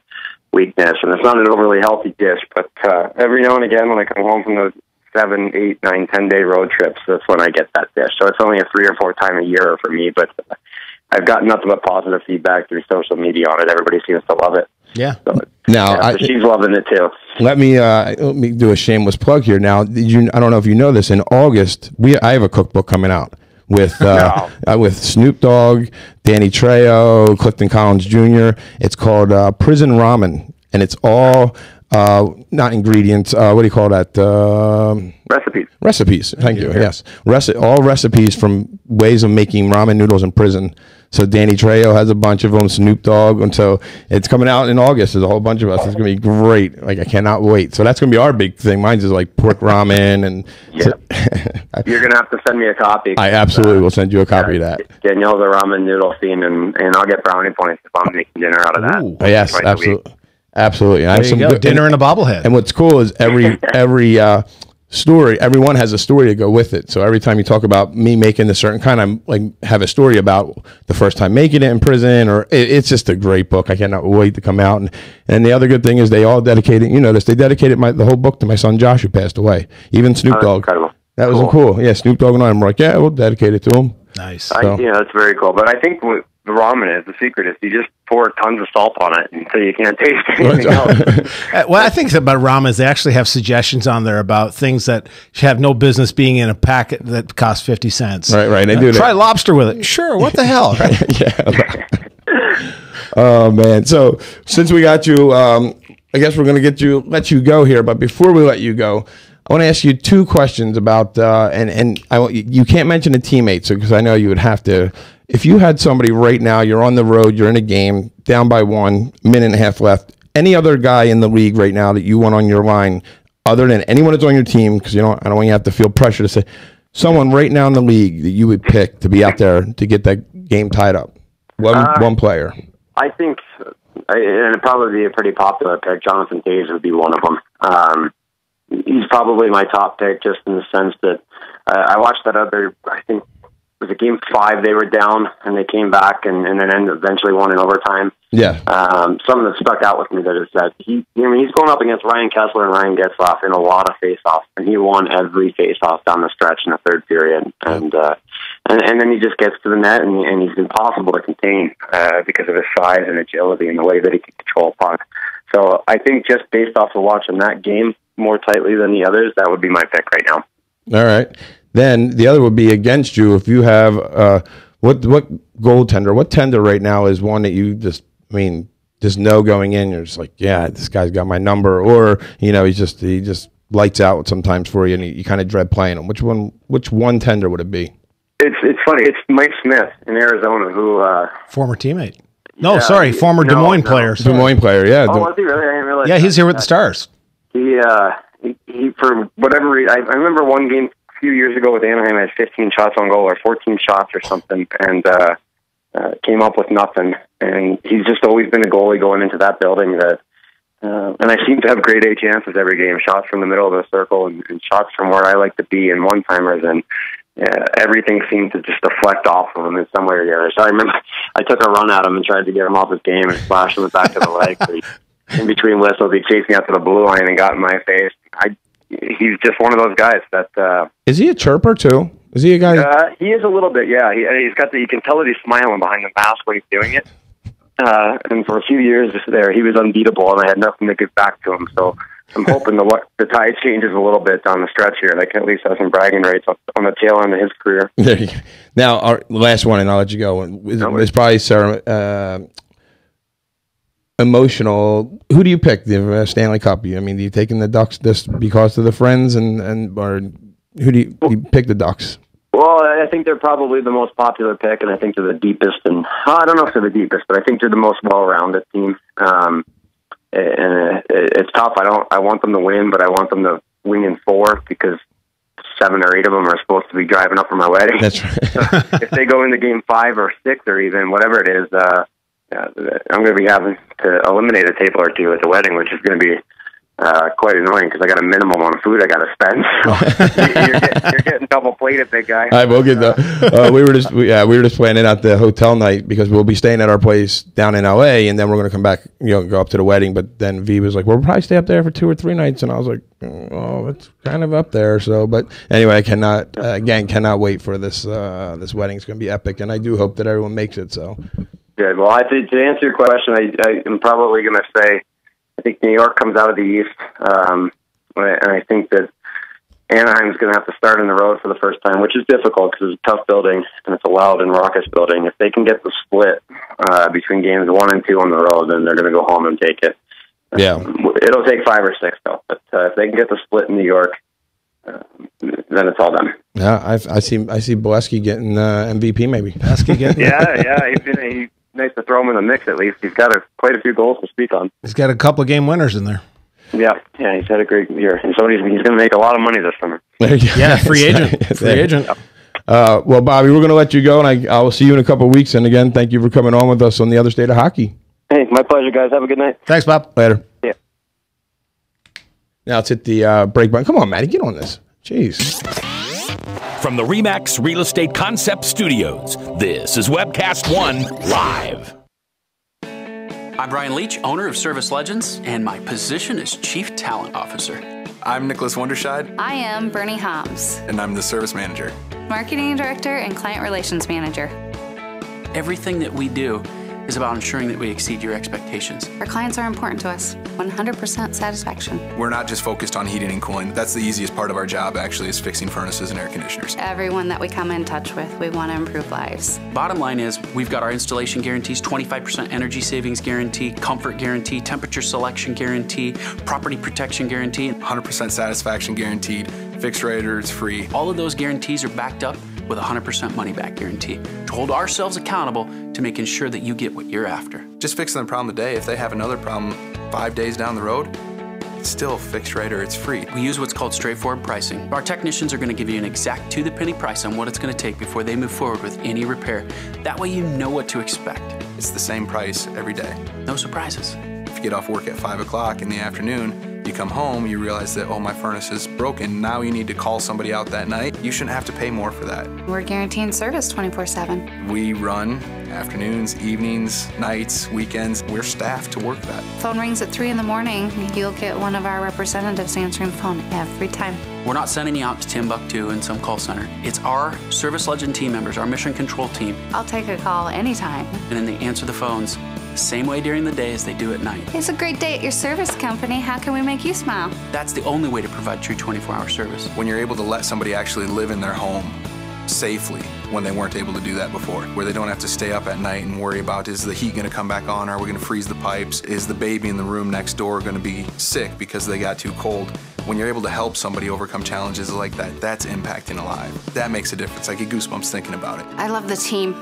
weakness, and it's not an overly healthy dish, but every now and again when I come home from those 7, 8, 9, 10-day road trips, that's when I get that dish. So it's only a 3 or 4 time a year for me, but I've gotten nothing but positive feedback through social media on it. Everybody seems to love it. Yeah. So, Now, so she's loving it too. let me do a shameless plug here. Now, I don't know if you know this. In August, I have a cookbook coming out with with Snoop Dogg, Danny Trejo, Clifton Collins Jr. It's called Prison Ramen, and it's all not ingredients. What do you call that? Recipes. Recipes. Thank you. Yes, all recipes from ways of making ramen noodles in prison. So Danny Trejo has a bunch of them, Snoop Dogg, and so it's coming out in August. There's a whole bunch of us. It's going to be great. Like, I cannot wait. So that's going to be our big thing. Mine's is like pork ramen, and You're going to have to send me a copy. I absolutely will send you a copy of that. Danielle's a ramen noodle fiend, and I'll get brownie points if I'm making dinner out of that. Ooh. Yes, Twice a week. absolutely. Absolutely. There you go. Dinner and a bobblehead. And what's cool is every story, everyone has a story to go with it. So every time you talk about me making a certain kind, I'm like, have a story about the first time making it in prison, or it's just a great book. I cannot wait to come out. And the other good thing is they all dedicated, you notice, they dedicated the whole book to my son Josh, who passed away. Even Snoop Dogg. Incredible. That was cool. Yeah, Snoop Dogg and I'm like, yeah, we'll dedicate it to him. Nice. That's very cool. But I think what the ramen is, the secret is you just pour tons of salt on it until you can't taste anything else. What I think about ramen is they actually have suggestions on there about things that have no business being in a packet that costs 50 cents. Right. They do Try lobster with it. Sure. What the hell? Yeah. Oh man. So since we got you, I guess we're going to let you go here. But before we let you go, I want to ask you 2 questions about, you can't mention a teammate, so because I know you would have to. If you had somebody right now, you're on the road, you're in a game, down by 1, minute and a half left. Any other guy in the league right now that you want on your line, other than anyone that's on your team, because I don't want you to have to feel pressure to say someone right now in the league that you would pick to be out there to get that game tied up. One player. I think, and it'd probably be a pretty popular pick. Jonathan Taves would be one of them. He's probably my top pick, just in the sense that I watched that other, I think, was it game 5 they were down, and they came back and then eventually won in overtime. Yeah. Something that stuck out with me is that he's going up against Ryan Kessler and Ryan Getzlaff in a lot of face-offs, and he won every face-off down the stretch in the third period. And then he just gets to the net, and he's impossible to contain because of his size and agility and the way that he can control a puck. So I think just based off of watching that game more tightly than the others, that would be my pick right now. All right. Then the other would be against you. If you have what goaltender, what tender right now is one that you just know going in, you're just like, yeah, this guy's got my number, or he just lights out sometimes for you, and you kind of dread playing him. Which one tender would it be? It's funny. It's Mike Smith in Arizona, who former teamate. No, sorry, former Des Moines player. Des Moines player, yeah. Oh, was he really? I didn't realize. Yeah, he's here with the Stars. He for whatever reason, I remember one game a few years ago with Anaheim, had 15 shots on goal or 14 shots or something, and came up with nothing. And he's just always been a goalie going into that building that, and I seem to have grade A chances every game, shots from the middle of the circle and shots from where I like to be and one-timers, and everything seemed to just deflect off of him in some way or the other. So I remember I took a run at him and tried to get him off his game and splashed him in the back of the leg. So in between whistles, he chased me out to the blue line and got in my face. He's just one of those guys that. Is he a chirper too? Is he a guy? He is a little bit, yeah. He's got you can tell that he's smiling behind the mask when he's doing it. And for a few years there, he was unbeatable, and I had nothing to give back to him. So I'm hoping the tide changes a little bit down the stretch here, and I can at least have some bragging rights on the tail end of his career. There you go. Now, our last one, and I'll let you go. It's probably Sarah. Emotional. Who do you pick? The Stanley Cup? Do you take in the Ducks just because of the friends, or who do you pick the Ducks? Well, I think they're probably the most popular pick, and I think they're the deepest. And I don't know if they're the deepest, but I think they're the most well-rounded team. And it's tough. I want them to win, but I want them to win in 4 because 7 or 8 of them are supposed to be driving up for my wedding. That's right. So if they go into game 5 or 6 or even whatever it is, I'm going to be having to eliminate a table or two at the wedding, which is going to be quite annoying because I got a minimum amount of food I got to spend. So you're getting double plated, big guy. I will get the. We were just planning out the hotel night because we'll be staying at our place down in LA, and then we're going to come back, go up to the wedding. But then V was like, "We'll probably stay up there for 2 or 3 nights," and I was like, "Oh, it's kind of up there." So, but anyway, I cannot wait for this. This wedding is going to be epic, and I do hope that everyone makes it. So. Good. Well, to answer your question, I am probably going to say I think New York comes out of the East, and I think that Anaheim's going to have to start on the road for the first time, which is difficult because it's a tough building and it's a loud and raucous building. If they can get the split between games 1 and 2 on the road, then they're going to go home and take it. Yeah, it'll take 5 or 6 though. But if they can get the split in New York, then it's all done. Yeah, I see Bolesky getting MVP maybe. Bolesky getting He's nice to throw him in the mix at least. He's got quite a few goals to speak on. He's got a couple of game winners in there. Yeah, he's had a great year. And so he's going to make a lot of money this summer. Yeah, free agent. Well, Bobby, we're going to let you go, and I will see you in a couple of weeks. And again, thank you for coming on with us on The Other State of Hockey. Hey, my pleasure, guys. Have a good night. Thanks, Bob. Later. Yeah. Now let's hit the break button. Come on, Matty, get on this. Jeez. From the RE/MAX Real Estate Concept Studios, this is Webcast One Live. I'm Brian Leach, owner of Service Legends, and my position is Chief Talent Officer. I'm Nicholas Wonderscheid. I am Bernie Hobbs. And I'm the Service Manager. Marketing Director and Client Relations Manager. Everything that we do is about ensuring that we exceed your expectations. Our clients are important to us. 100% satisfaction. We're not just focused on heating and cooling. That's the easiest part of our job, actually, is fixing furnaces and air conditioners. Everyone that we come in touch with, we want to improve lives. Bottom line is, we've got our installation guarantees, 25% energy savings guarantee, comfort guarantee, temperature selection guarantee, property protection guarantee. 100% satisfaction guaranteed, fixed rate or it's free. All of those guarantees are backed up with a 100% money-back guarantee to hold ourselves accountable to making sure that you get what you're after. Just fixing the problem today. If they have another problem 5 days down the road, it's still fixed rate or it's free. We use what's called straightforward pricing. Our technicians are going to give you an exact to-the-penny price on what it's going to take before they move forward with any repair. That way you know what to expect. It's the same price every day. No surprises. If you get off work at 5 o'clock in the afternoon, you come home, you realize that, oh, my furnace is broken. Now you need to call somebody out that night. You shouldn't have to pay more for that. We're guaranteeing service 24/7. We run afternoons, evenings, nights, weekends. We're staffed to work that. Phone rings at 3 in the morning. You'll get one of our representatives answering the phone every time. We're not sending you out to Timbuktu in some call center. It's our Service Legend team members, our mission control team. I'll take a call anytime. And then they answer the phones the same way during the day as they do at night. It's a great day at your service company. How can we make you smile? That's the only way to provide true 24-hour service. When you're able to let somebody actually live in their home safely when they weren't able to do that before, where they don't have to stay up at night and worry about, is the heat going to come back on? Are we going to freeze the pipes? Is the baby in the room next door going to be sick because they got too cold? When you're able to help somebody overcome challenges like that, that's impacting a life. That makes a difference. I get goosebumps thinking about it. I love the team.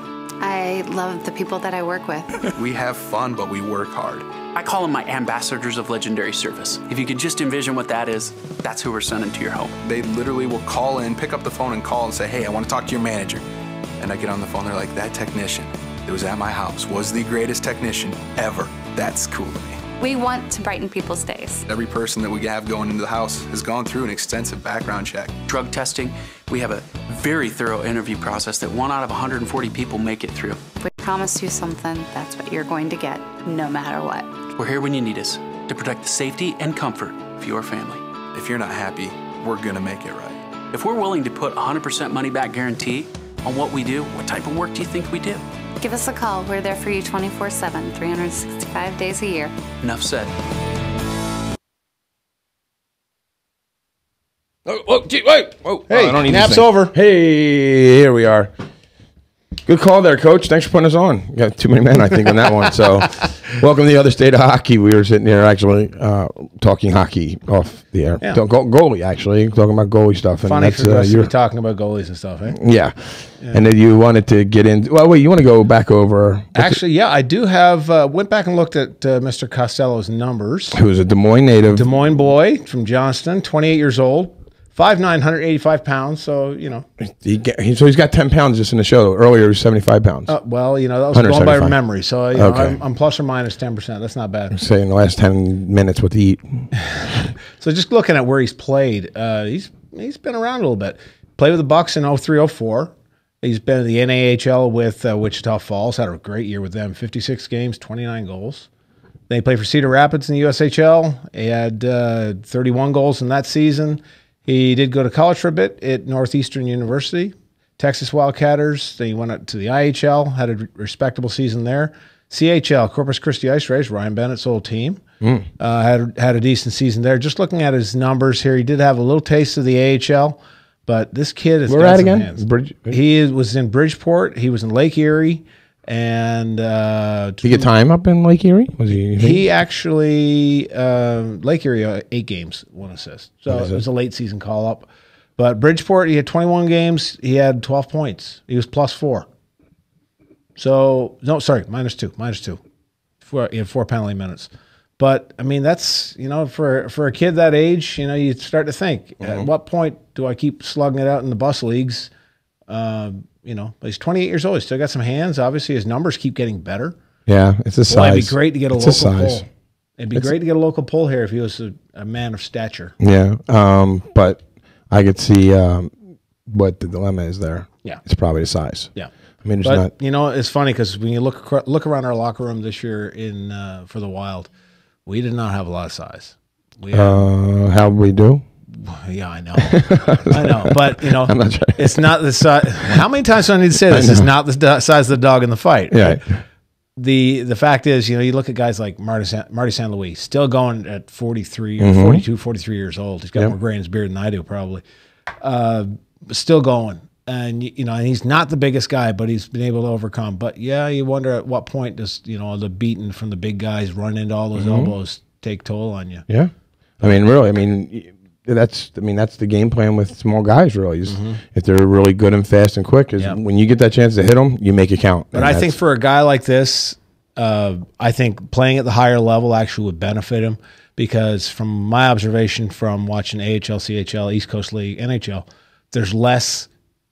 I love the people that I work with. We have fun, but we work hard. I call them my ambassadors of legendary service. If you could just envision what that is, that's who we're sending to your home. They literally will call in, pick up the phone and call and say, hey, I want to talk to your manager. And I get on the phone, they're like, that technician that was at my house was the greatest technician ever. That's cool to me. We want to brighten people's days. Every person that we have going into the house has gone through an extensive background check. Drug testing, we have a very thorough interview process that 1 out of 140 people make it through. If we promise you something, that's what you're going to get, no matter what. We're here when you need us to protect the safety and comfort of your family. If you're not happy, we're gonna make it right. If we're willing to put 100% money back guarantee on what we do, what type of work do you think we do? Give us a call. We're there for you 24/7, 365 days a year. Enough said. Wait. Hey, I don't need nap's this thing. over. Hey, here we are. Good call there, Coach. Thanks for putting us on. You got too many men, I think, on that one. So, welcome to The Other State of Hockey. We were sitting here actually talking hockey off the air. Yeah. Goalie, actually, talking about goalie stuff. And Funny that's, for us to you're be talking about goalies and stuff, eh? Yeah. And then you wanted to get into. Well, wait. You want to go back over? Actually, yeah, I do have. Went back and looked at Mr. Costello's numbers. Who's a Des Moines native? Des Moines boy from Johnston, 28 years old, 5'9", 185 pounds. So, He's got 10 pounds just in the show. Earlier, he was 75 pounds. Well, that was going by memory. So, Okay. I'm plus or minus 10%. That's not bad. Say in the last 10 minutes what to eat. So just looking at where he's played, he's been around a little bit. Played with the Bucks in 03-04. He's been in the NAHL with Wichita Falls. Had a great year with them. 56 games, 29 goals. Then he played for Cedar Rapids in the USHL. He had 31 goals in that season. He did go to college for a bit at Northeastern University, Texas Wildcatters. Then he went up to the IHL, had a respectable season there. CHL, Corpus Christi Ice Rays, Ryan Bennett's old team. Had a decent season there. Just looking at his numbers here, he did have a little taste of the AHL, but this kid is. Where at again? He was in Bridgeport. He was in Lake Erie, and did he get time up in Lake Erie? Was he? He actually Lake Erie 8 games, 1 assist. So it was a late season call up. But Bridgeport, he had 21 games. He had 12 points. He was +4. So no, sorry, -2. He had 4 penalty minutes. But I mean, that's for a kid that age, you start to think, at what point do I keep slugging it out in the bus leagues? But he's 28 years old. He's still got some hands. Obviously, his numbers keep getting better. Yeah, it's a size. Well, it'd be great to get a local size. pull. It'd be great to get a local pull here if he was a man of stature. Yeah, but I could see what the dilemma is there. Yeah, it's probably the size. Yeah. I mean, it's funny because when you look around our locker room this year for the Wild, we did not have a lot of size. How we do? Yeah, I know. I know. But, I'm not trying. It's not the size. How many times do I need to say this? It's not the size of the dog in the fight. Right? Yeah. The fact is, you look at guys like Marty St. Louis, still going at 43 or 42, 43 years old. He's got more gray in his beard than I do, probably. Still going. And, and he's not the biggest guy, but he's been able to overcome. But, yeah, you wonder at what point does, the beating from the big guys run into all those elbows take toll on you. Yeah. I mean, really, that's the game plan with small guys, really. If they're really good and fast and quick, when you get that chance to hit them, you make it count. But I think for a guy like this, I think playing at the higher level actually would benefit him because from my observation from watching AHL, CHL, East Coast League, NHL, there's less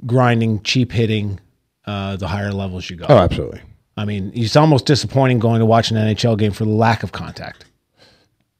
grinding, cheap hitting, the higher levels you go. Oh, absolutely. I mean, it's almost disappointing going to watch an NHL game for the lack of contact.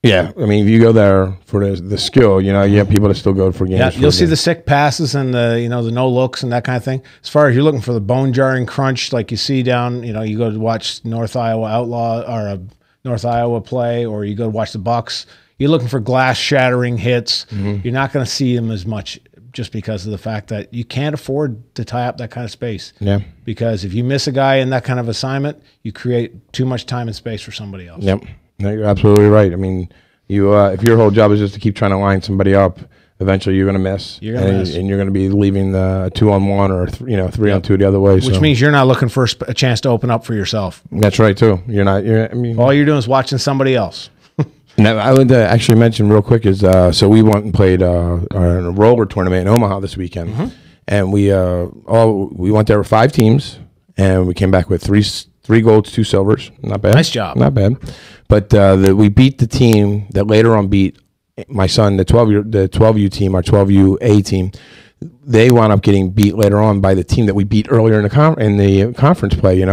Yeah, I mean, if you go there for the skill, you have people that still go for games. Yeah, you'll see the sick passes and the the no looks and that kind of thing. As far as you're looking for the bone jarring crunch, like you see down, you go to watch North Iowa Outlaw or North Iowa play, or you go to watch the Bucks. You're looking for glass shattering hits. You're not going to see them as much just because of the fact that you can't afford to tie up that kind of space. Yeah. Because if you miss a guy in that kind of assignment, you create too much time and space for somebody else. Yep. No, you're absolutely right. I mean, if your whole job is just to keep trying to line somebody up, eventually you're going to miss. You're going to miss. And you're going to be leaving the 2-on-1 or 3-on-2 the other way. Which means you're not looking for a chance to open up for yourself. That's right, too. You're not. All you're doing is watching somebody else. Now, I would actually mention real quick is so we went and played a roller tournament in Omaha this weekend, and we went there with 5 teams, and we came back with three golds, 2 silvers. Not bad. Nice job. Not bad. But we beat the team that later on beat my son, the 12U team, our 12U team. They wound up getting beat later on by the team that we beat earlier in the conference play.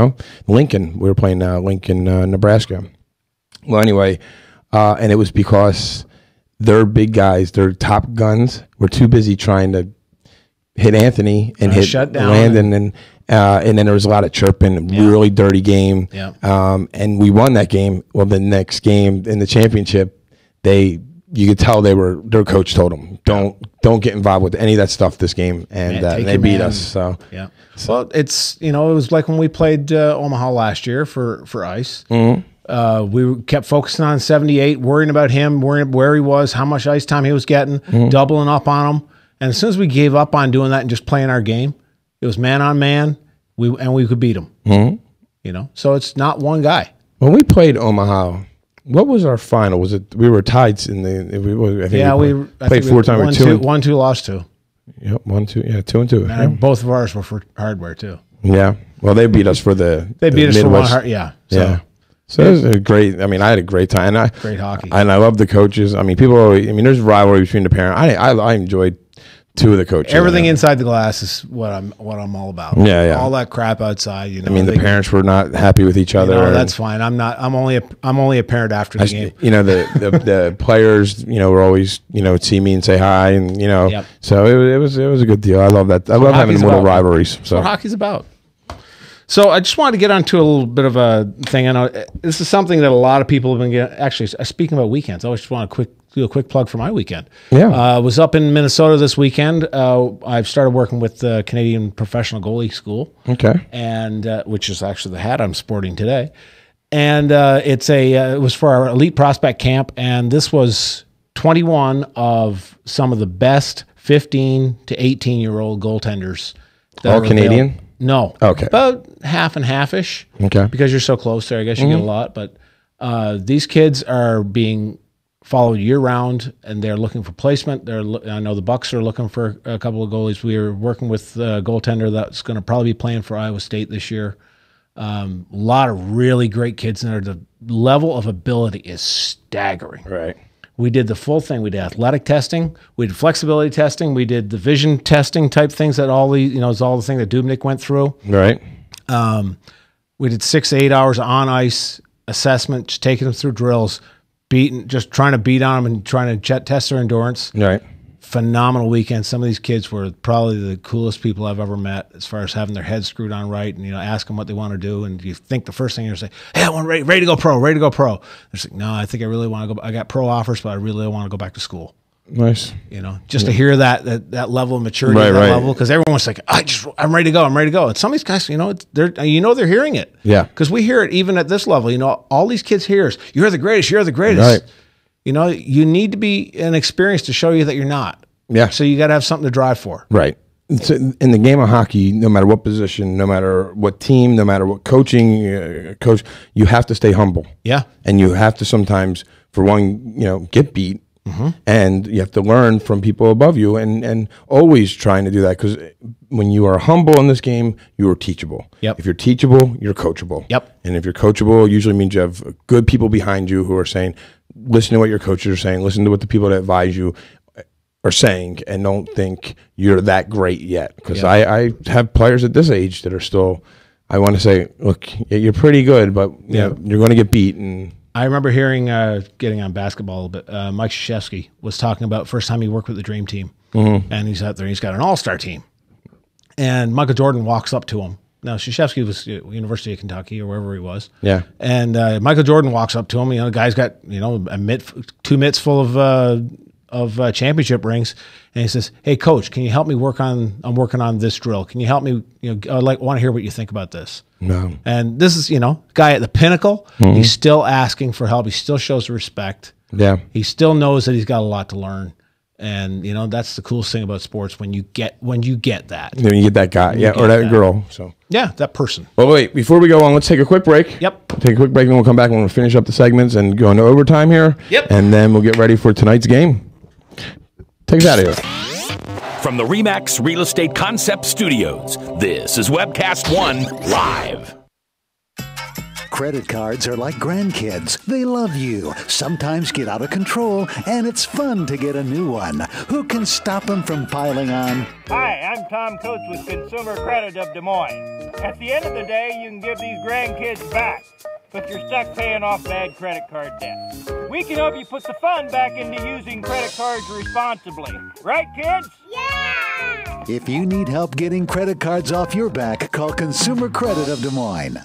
Lincoln. We were playing Lincoln, Nebraska. Well, anyway. And it was because their big guys, their top guns, were too busy trying to hit Anthony and hit Landon, and then there was a lot of chirping, really dirty game. Yeah. And we won that game. Well, the next game in the championship, you could tell their coach told them, don't get involved with any of that stuff this game, and they beat us. So yeah. Well, it's it was like when we played Omaha last year for ice. We kept focusing on 78, worrying about him, worrying where he was, how much ice time he was getting, doubling up on him. And as soon as we gave up on doing that and just playing our game, it was man on man, we could beat him. So it's not one guy. When we played Omaha, what was our final? Was it we were tied in the? I think we played 4 times. 1-2, lost 2. Yep, 1-2. Yeah, 2-2. And both of ours were for hardware too. Yeah. Well, they beat us for the. They beat us Midwest. for one. Yeah. Yeah. So it was a great. I mean, I had a great time. Great hockey, and I love the coaches. I mean, people. There's rivalry between the parents. I enjoyed two of the coaches. Everything inside the glass is what I'm all about. Yeah. All that crap outside. You know, I mean, the parents were not happy with each other. That's fine. I'm only a parent after the game. You know, the players, you know, were always, you know, see me and say hi, and you know, Yep. so it was a good deal. I love that. I love having little rivalries. That's what hockey's about. So I just wanted to get onto a little bit of a thing. I know this is something that a lot of people have been getting. Actually, speaking about weekends, I always just want to do a quick plug for my weekend. Yeah. Was up in Minnesota this weekend. I've started working with the Canadian Professional Goalie School. Okay. And which is actually the hat I'm sporting today. And it was for our elite prospect camp, and this was 21 of some of the best 15 to 18-year-old goaltenders. All Canadian? No. Okay. About half and half-ish. Okay. Because you're so close there, I guess you get a lot. But these kids are being followed year-round, and they're looking for placement. I know the Bucks are looking for a couple of goalies. We are working with a goaltender that's going to probably be playing for Iowa State this year. A lot of really great kids in there. The level of ability is staggering. Right. We did the full thing. We did athletic testing. We did flexibility testing. We did the vision testing type things that is all the thing that Dubnik went through. Right. We did 6 to 8 hours on ice assessment, just taking them through drills, just trying to beat on them and trying to test their endurance. Right. Phenomenal weekend. Some of these kids were probably the coolest people I've ever met as far as having their heads screwed on right and, you know, ask them what they want to do. And you think the first thing you're going to say, hey, I want ready to go pro. They're like, no, I think I really want to go. I got pro offers, but I really want to go back to school. Nice. You know, just to hear that level of maturity, level, because everyone's like, I'm ready to go. And some of these guys, you know, they're hearing it. Yeah. Because we hear it even at this level. You know, all these kids hear is, you're the greatest. Right. You know, you need to be an experience to show you that you're not. Yeah. So you got to have something to drive for. Right. So in the game of hockey, no matter what position, no matter what team, no matter what coaching coach, you have to stay humble. Yeah. And you have to sometimes, for one, you know, get beat. And you have to learn from people above you, and always trying to do that, because when you are humble in this game, you are teachable. Yep. If you're teachable, you're coachable. Yep. And if you're coachable, it usually means you have good people behind you who are saying, listen to what your coaches are saying, listen to what the people that advise you are saying, and don't think you're that great yet. Because I have players at this age that are still, I want to say, look, you're pretty good, but you know, you're going to get beat. And I remember hearing, getting on basketball a little bit, Mike Krzyzewski was talking about first time he worked with the Dream Team. And he's out there, he's got an all-star team. And Michael Jordan walks up to him. Now, Krzyzewski was at University of Kentucky or wherever he was. Yeah. And Michael Jordan walks up to him. You know, the guy's got, you know, two mitts full of championship rings, and he says, "Hey, coach, can you help me I'm working on this drill. Can you help me? You know, I want to hear what you think about this." No. And this is, you know, guy at the pinnacle. He's still asking for help. He still shows respect. Yeah. He still knows that he's got a lot to learn. And, you know, that's the coolest thing about sports, when you get that. When you get that guy, or that girl. So yeah, that person. Well, wait, before we go on, let's take a quick break. Yep. Take a quick break, and we'll come back and we'll finish up the segments and go into overtime here. Yep. And then we'll get ready for tonight's game. Take us out of here. From the RE/MAX Real Estate Concept Studios, this is Webcast One Live. Credit cards are like grandkids. They love you, sometimes get out of control, and it's fun to get a new one. Who can stop them from piling on? Hi, I'm Tom Coates with Consumer Credit of Des Moines. At the end of the day, you can give these grandkids back, but you're stuck paying off bad credit card debt. We can help you put the fun back into using credit cards responsibly. Right, kids? Yeah! If you need help getting credit cards off your back, call Consumer Credit of Des Moines.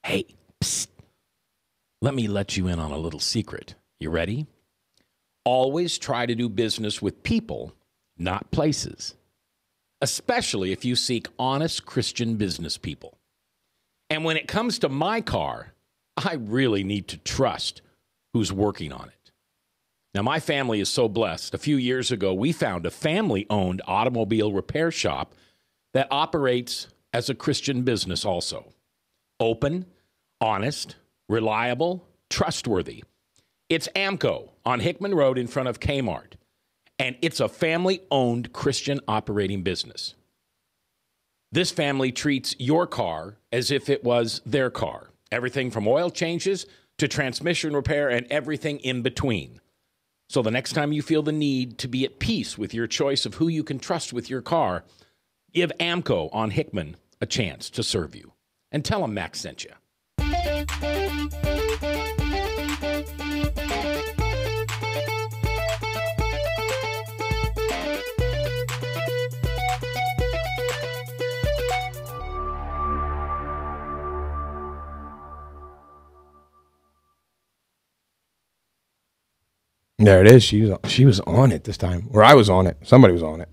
Hey, psst. Let me let you in on a little secret. You ready? Always try to do business with people, not places. Especially if you seek honest Christian business people. And when it comes to my car, I really need to trust who's working on it. Now, my family is so blessed. A few years ago, we found a family-owned automobile repair shop that operates as a Christian business also. Open, honest, reliable, trustworthy. It's Amco on Hickman Road in front of Kmart. And it's a family-owned Christian operating business. This family treats your car as if it was their car. Everything from oil changes to transmission repair and everything in between. So the next time you feel the need to be at peace with your choice of who you can trust with your car, give AMCO on Hickman a chance to serve you. And tell them Max sent you. There it is. She was on it this time, or I was on it. Somebody was on it.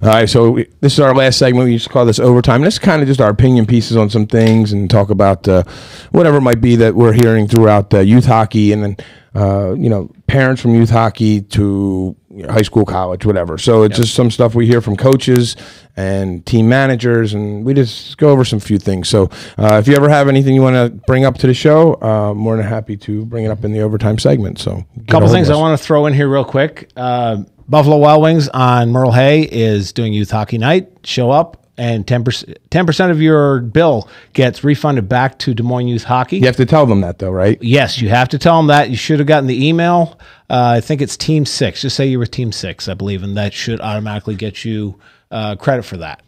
All right, so this is our last segment. We used to call this overtime. This is kind of just our opinion pieces on some things and talk about whatever it might be that we're hearing throughout youth hockey, and then parents from youth hockey to high school, college, whatever. So it's just some stuff we hear from coaches and team managers, and we just go over some few things. So if you ever have anything you want to bring up to the show, more than happy to bring it up in the overtime segment. So a couple things I want to throw in here real quick. Buffalo Wild Wings on Merle Hay is doing youth hockey night. Show up, and 10% of your bill gets refunded back to Des Moines Youth Hockey. You have to tell them that, though, right? Yes, you have to tell them that. You should have gotten the email. I think it's Team 6. Just say you were Team 6, I believe, and that should automatically get you credit for that.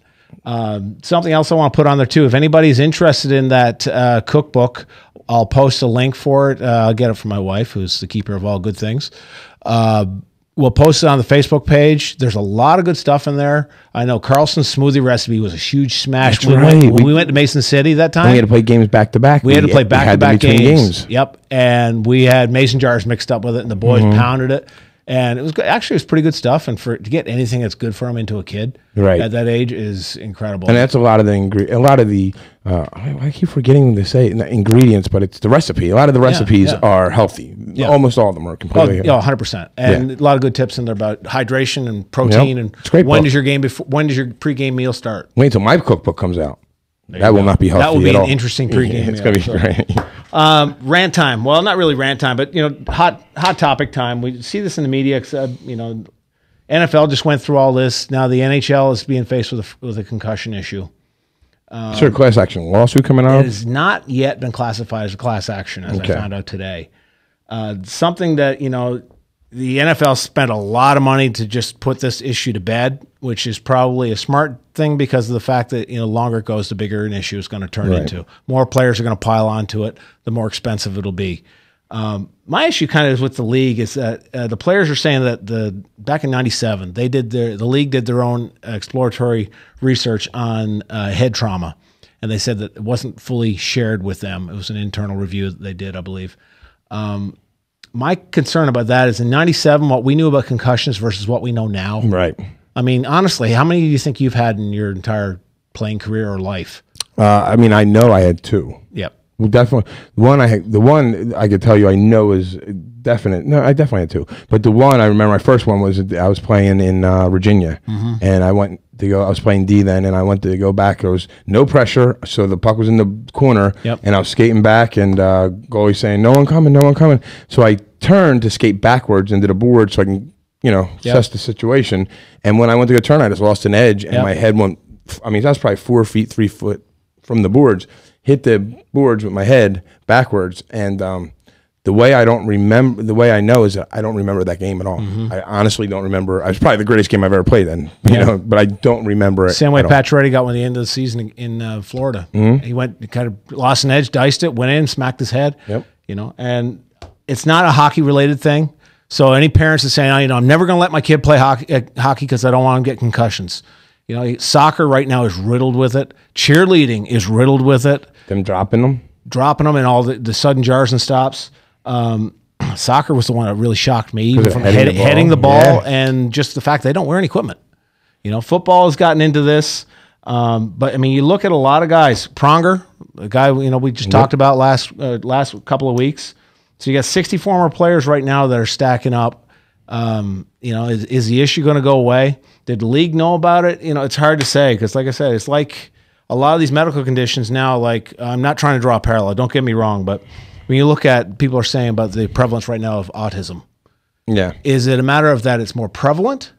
Something else I want to put on there, too. If anybody's interested in that cookbook, I'll post a link for it. I'll get it from my wife, who's the keeper of all good things. We'll post it on the Facebook page. There's a lot of good stuff in there. I know Carlson's smoothie recipe was a huge smash. That's right. We went to Mason City that time. We had to play games back to back. We had to play back-to-back games. Yep. And we had mason jars mixed up with it, and the boys pounded it. And it was good. Actually, it was pretty good stuff. And to get anything that's good for them into a kid at that age is incredible. And that's a lot of the I keep forgetting to say ingredients, but it's the recipe. A lot of the recipes are healthy. Yeah. Almost all of them are completely healthy. 100%. And a lot of good tips in there about hydration and protein. And when does your pregame meal start? Wait until my cookbook comes out. That will not be healthy. That will be an interesting pregame. It's going to be great. Rant time. Well, not really rant time, but hot topic time. We see this in the media. NFL just went through all this. Now the NHL is being faced with a concussion issue. Is there a class action lawsuit coming out? It has not yet been classified as a class action, as I found out today. Something that the NFL spent a lot of money to just put this issue to bed, which is probably a smart thing because of the fact that the longer it goes, the bigger an issue is going to turn into. More players are going to pile onto it, the more expensive it'll be. My issue kind of is with the league is that the players are saying that back in '97 the league did their own exploratory research on head trauma, and they said that it wasn't fully shared with them. It was an internal review that they did, I believe. My concern about that is in '97, what we knew about concussions versus what we know now. Right. I mean, honestly, how many do you think you've had in your entire playing career or life? I know I had 2. Yep. Well, definitely. The one I could tell you I know is definite. No, I definitely had 2. But the one I remember, my first one was I was playing in Virginia, and I went to go. I was playing D then, and I went to go back. There was no pressure, so the puck was in the corner, and I was skating back, and goalie saying, "No one coming, no one coming." So I turned to skate backwards into the board so I can, assess the situation. And when I went to go turn, I just lost an edge, and my head went. I mean, that's probably 4 feet, 3 foot from the boards. Hit the boards with my head backwards, and the way I know is that I don't remember that game at all. I honestly don't remember. It was probably the greatest game I've ever played then, but I don't remember it. Same way Pacioretty got one at the end of the season in Florida. He went, kind of lost an edge, diced it, went in, smacked his head. And it's not a hockey related thing. So any parents that say, I'm never going to let my kid play hockey because I don't want him to get concussions. Soccer right now is riddled with it. Cheerleading is riddled with it. Them dropping them and all the sudden jars and stops. Soccer was the one that really shocked me, even from heading the ball and just the fact they don't wear any equipment. Football has gotten into this. But I mean, you look at a lot of guys. Pronger, a guy we just talked about last couple of weeks. So you got 60 former players right now that are stacking up. Is the issue going to go away? Did the league know about it? It's hard to say because, like I said, it's like a lot of these medical conditions now. Like, I'm not trying to draw a parallel. Don't get me wrong, but when you look at people are saying about the prevalence right now of autism, is it a matter of that it's more prevalent,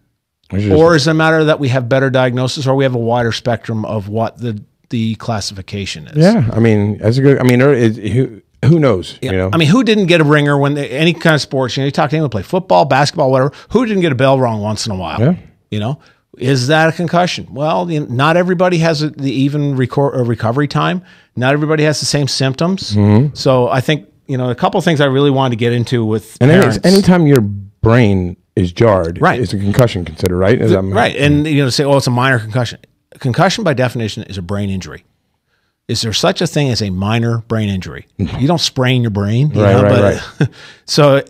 or is it a matter that we have better diagnosis, or we have a wider spectrum of what the classification is? Yeah, I mean, that's a good. I mean, who knows? You know, I mean, who didn't get a ringer when any kind of sports? You know, you talk to anyone play football, basketball, whatever. Who didn't get a bell rung once in a while? Yeah. You know, is that a concussion? Well, not everybody has the even recovery time. Not everybody has the same symptoms. So I think, you know, a couple of things I really wanted to get into with parents. Anytime your brain is jarred, Right. it's a concussion considered, right? Right. And, you know, say, oh, it's a minor concussion. Concussion by definition is a brain injury. Is there such a thing as a minor brain injury? You don't sprain your brain, you know, but so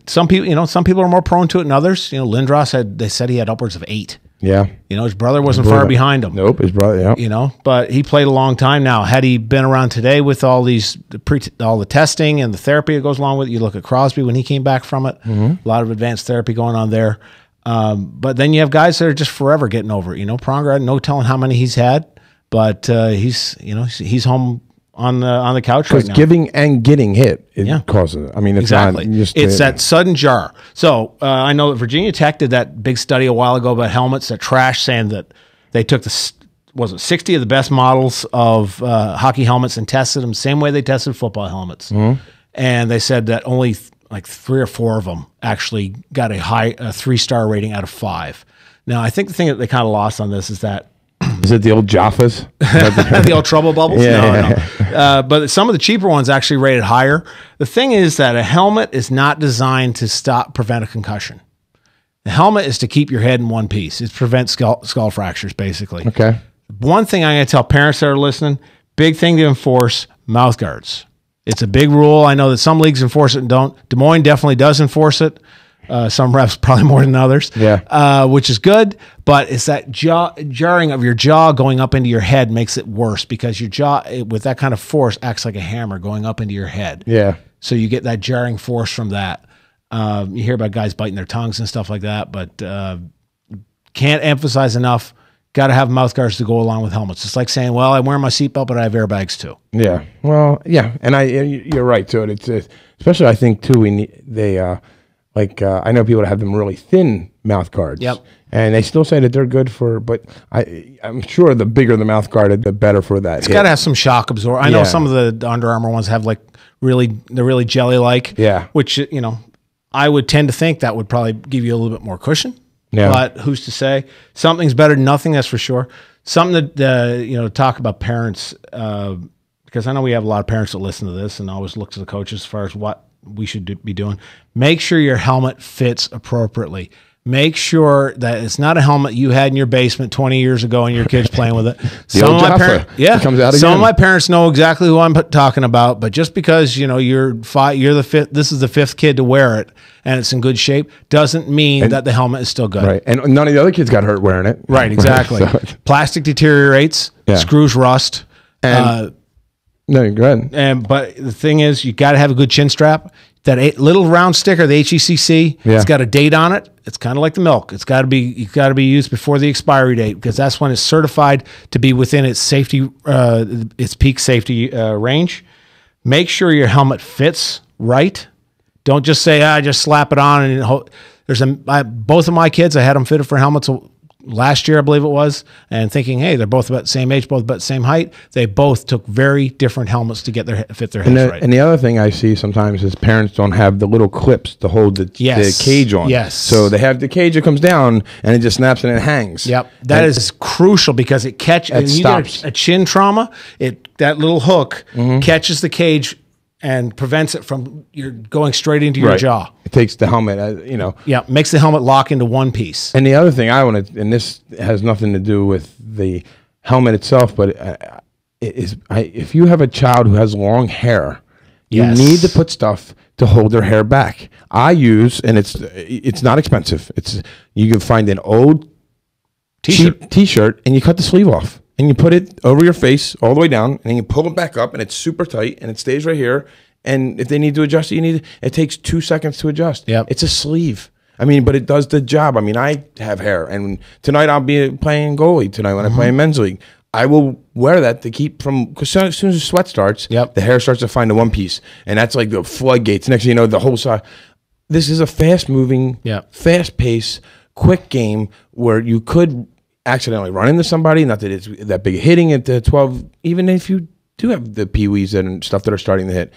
some people are more prone to it than others. You know, Lindros they said he had upwards of 8. Yeah. You know, his brother wasn't far behind him. Nope, his brother. Yeah. You know, but he played a long time now. Had he been around today with all all the testing and the therapy that goes along with it, you look at Crosby when he came back from it. A lot of advanced therapy going on there. But then you have guys that are just forever getting over it. You know, Pronger, no telling how many he's had. But he's home on the couch right now. Because giving and getting hit causes it. I mean, it's exactly. not just it's that sudden jar. So I know that Virginia Tech did that big study a while ago about helmets that trash, saying that they took 60 of the best models of hockey helmets and tested them same way they tested football helmets, and they said that only like 3 or 4 of them actually got a 3-star rating out of 5. Now, I think the thing that they kind of lost on this is that. Is it the old Jaffas? The old trouble bubbles? Yeah. No. But some of the cheaper ones actually rated higher. The thing is that a helmet is not designed to prevent a concussion. The helmet is to keep your head in one piece. It prevents skull fractures, basically. Okay. One thing I'm going to tell parents that are listening, big thing to enforce, mouth guards. It's a big rule. I know that some leagues enforce it and don't. Des Moines definitely does enforce it. Some reps probably more than others, which is good. But it's that jarring of your jaw going up into your head makes it worse, because your jaw, with that kind of force, acts like a hammer going up into your head. Yeah. So you get that jarring force from that. You hear about guys biting their tongues and stuff like that, but can't emphasize enough. Got to have mouth guards to go along with helmets. It's like saying, well, I wear my seatbelt, but I have airbags too. Yeah. Well, yeah. And you're right too. It's especially, I think too, I know people that have them really thin mouth guards. Yep. And they still say that they're good but I'm sure the bigger the mouth guard, the better for that. It's got to have some shock absorber. I know some of the Under Armour ones have they're really jelly-like. Yeah. Which, you know, I would tend to think that would probably give you a little bit more cushion. Yeah. But who's to say? Something's better than nothing, that's for sure. Something that, talk about parents, because I know we have a lot of parents that listen to this and always look to the coaches as far as what we should be doing. Make sure your helmet fits appropriately. Make sure that it's not a helmet you had in your basement 20 years ago and your kids playing with it. Some of my parents know exactly who I'm talking about, but just because you're the fifth, this is the 5th kid to wear it and it's in good shape, doesn't mean that the helmet is still good. Right, and none of the other kids got hurt wearing it. Right, exactly. Plastic deteriorates, screws rust. No, go ahead. But the thing is, you got to have a good chin strap. That little round sticker, the HECC, it's got a date on it. It's kind of like the milk. It's got to be used before the expiry date, because that's when it's certified to be within its safety, its peak safety range. Make sure your helmet fits right. Don't just say, just slap it on. And both of my kids, I had them fitted for helmets last year, I believe it was, and thinking, hey, they're both about the same age, both about the same height. They both took very different helmets to fit their heads right. And the other thing I see sometimes is parents don't have the little clips to hold the cage on. Yes. So they have the cage that comes down and it just snaps and it hangs. Yep. That is crucial, because it catches. And you get a chin trauma, that little hook catches the cage and prevents it from going straight into your jaw. It takes the helmet, Yeah, makes the helmet lock into one piece. And the other thing I want to, and this has nothing to do with the helmet itself, but if you have a child who has long hair, you need to put stuff to hold their hair back. I use, and it's not expensive. You can find an old cheap T-shirt and you cut the sleeve off. And you put it over your face all the way down, and then you pull it back up, and it's super tight, and it stays right here. And if they need to adjust it, it takes 2 seconds to adjust. Yep. It's a sleeve. I mean, but it does the job. I mean, I have hair, and tonight I'll be playing goalie tonight when I play in men's league. I will wear that to keep from, because as soon as the sweat starts, the hair starts to find the one piece, and that's like the floodgates. Next thing you know, the whole side. This is a fast-moving, fast-paced, quick game where you could accidentally run into somebody. Not that it's that big hitting at the 12. Even if you do have the peewees and stuff that are starting to hit,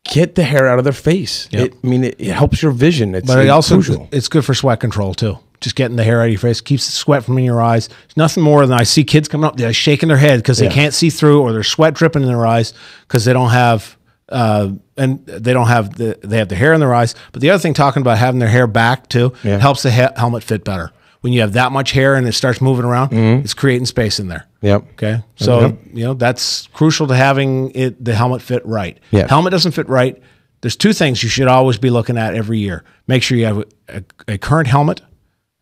get the hair out of their face. Yep. It helps your vision. But it also it's good for sweat control too. Just getting the hair out of your face keeps the sweat from in your eyes. There's nothing more than I see kids coming up, they're shaking their head because they can't see through, or their sweat dripping in their eyes because they don't have they have the hair in their eyes. But the other thing, talking about having their hair back too, helps the helmet fit better. When you have that much hair and it starts moving around, it's creating space in there. Yep. Okay. So that's crucial to having the helmet fit right. Yes. Helmet doesn't fit right. There's two things you should always be looking at every year. Make sure you have a current helmet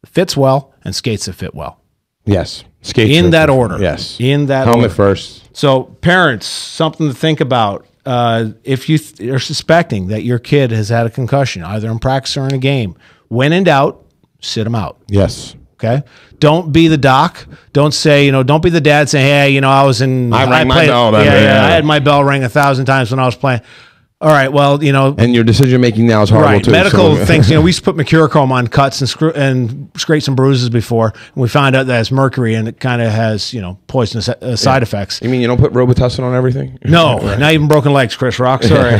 that fits well and skates that fit well. Yes. Skates in that order. Yes. In that helmet order. first. So parents, something to think about. If you are suspecting that your kid has had a concussion, either in practice or in a game, when in doubt, sit them out. Yes. Okay. Don't be the doc. Don't say, don't be the dad saying, hey, I was in. I rang my bell. I had my bell ring 1,000 times when I was playing. All right, well, and your decision making now is horrible right, too. Medical things. We used to put mercurochrome on cuts and scrape some bruises before, and we found out that it's mercury and it kind of has poisonous side effects. You mean you don't put Robitussin on everything? No, not even broken legs, Chris Rock. Sorry,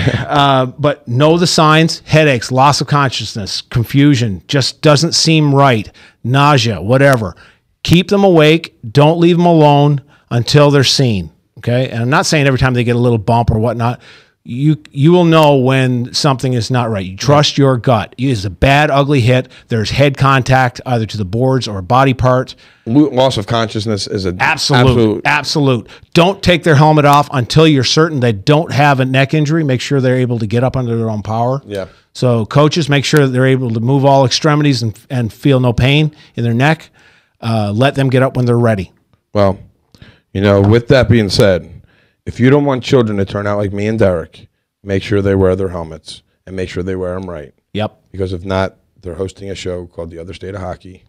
but know the signs: headaches, loss of consciousness, confusion, just doesn't seem right, nausea, whatever. Keep them awake. Don't leave them alone until they're seen. Okay, and I'm not saying every time they get a little bump or whatnot. You will know when something is not right. You trust your gut. It is a bad, ugly hit. There's head contact either to the boards or a body part. Loss of consciousness is an absolute. Don't take their helmet off until you're certain they don't have a neck injury. Make sure they're able to get up under their own power. Yeah. So coaches, make sure that they're able to move all extremities and feel no pain in their neck. Let them get up when they're ready. Well, with that being said, if you don't want children to turn out like me and Derek, make sure they wear their helmets and make sure they wear them right. Yep. Because if not, they're hosting a show called The Other State of Hockey.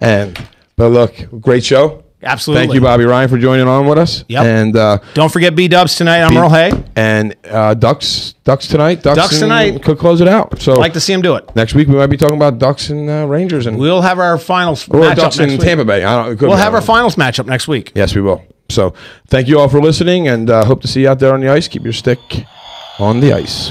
But look, great show. Absolutely. Thank you, Bobby Ryan, for joining on with us. Yep. And don't forget B-Dubs tonight. I'm Earl Hay. And Ducks tonight. Ducks tonight. Could close it out. So I'd like to see him do it. Next week we might be talking about Ducks and Rangers, and we'll have our finals or matchup Ducks next in week. Tampa Bay. We'll have our finals matchup next week. Yes, we will. So thank you all for listening, and hope to see you out there on the ice. Keep your stick on the ice.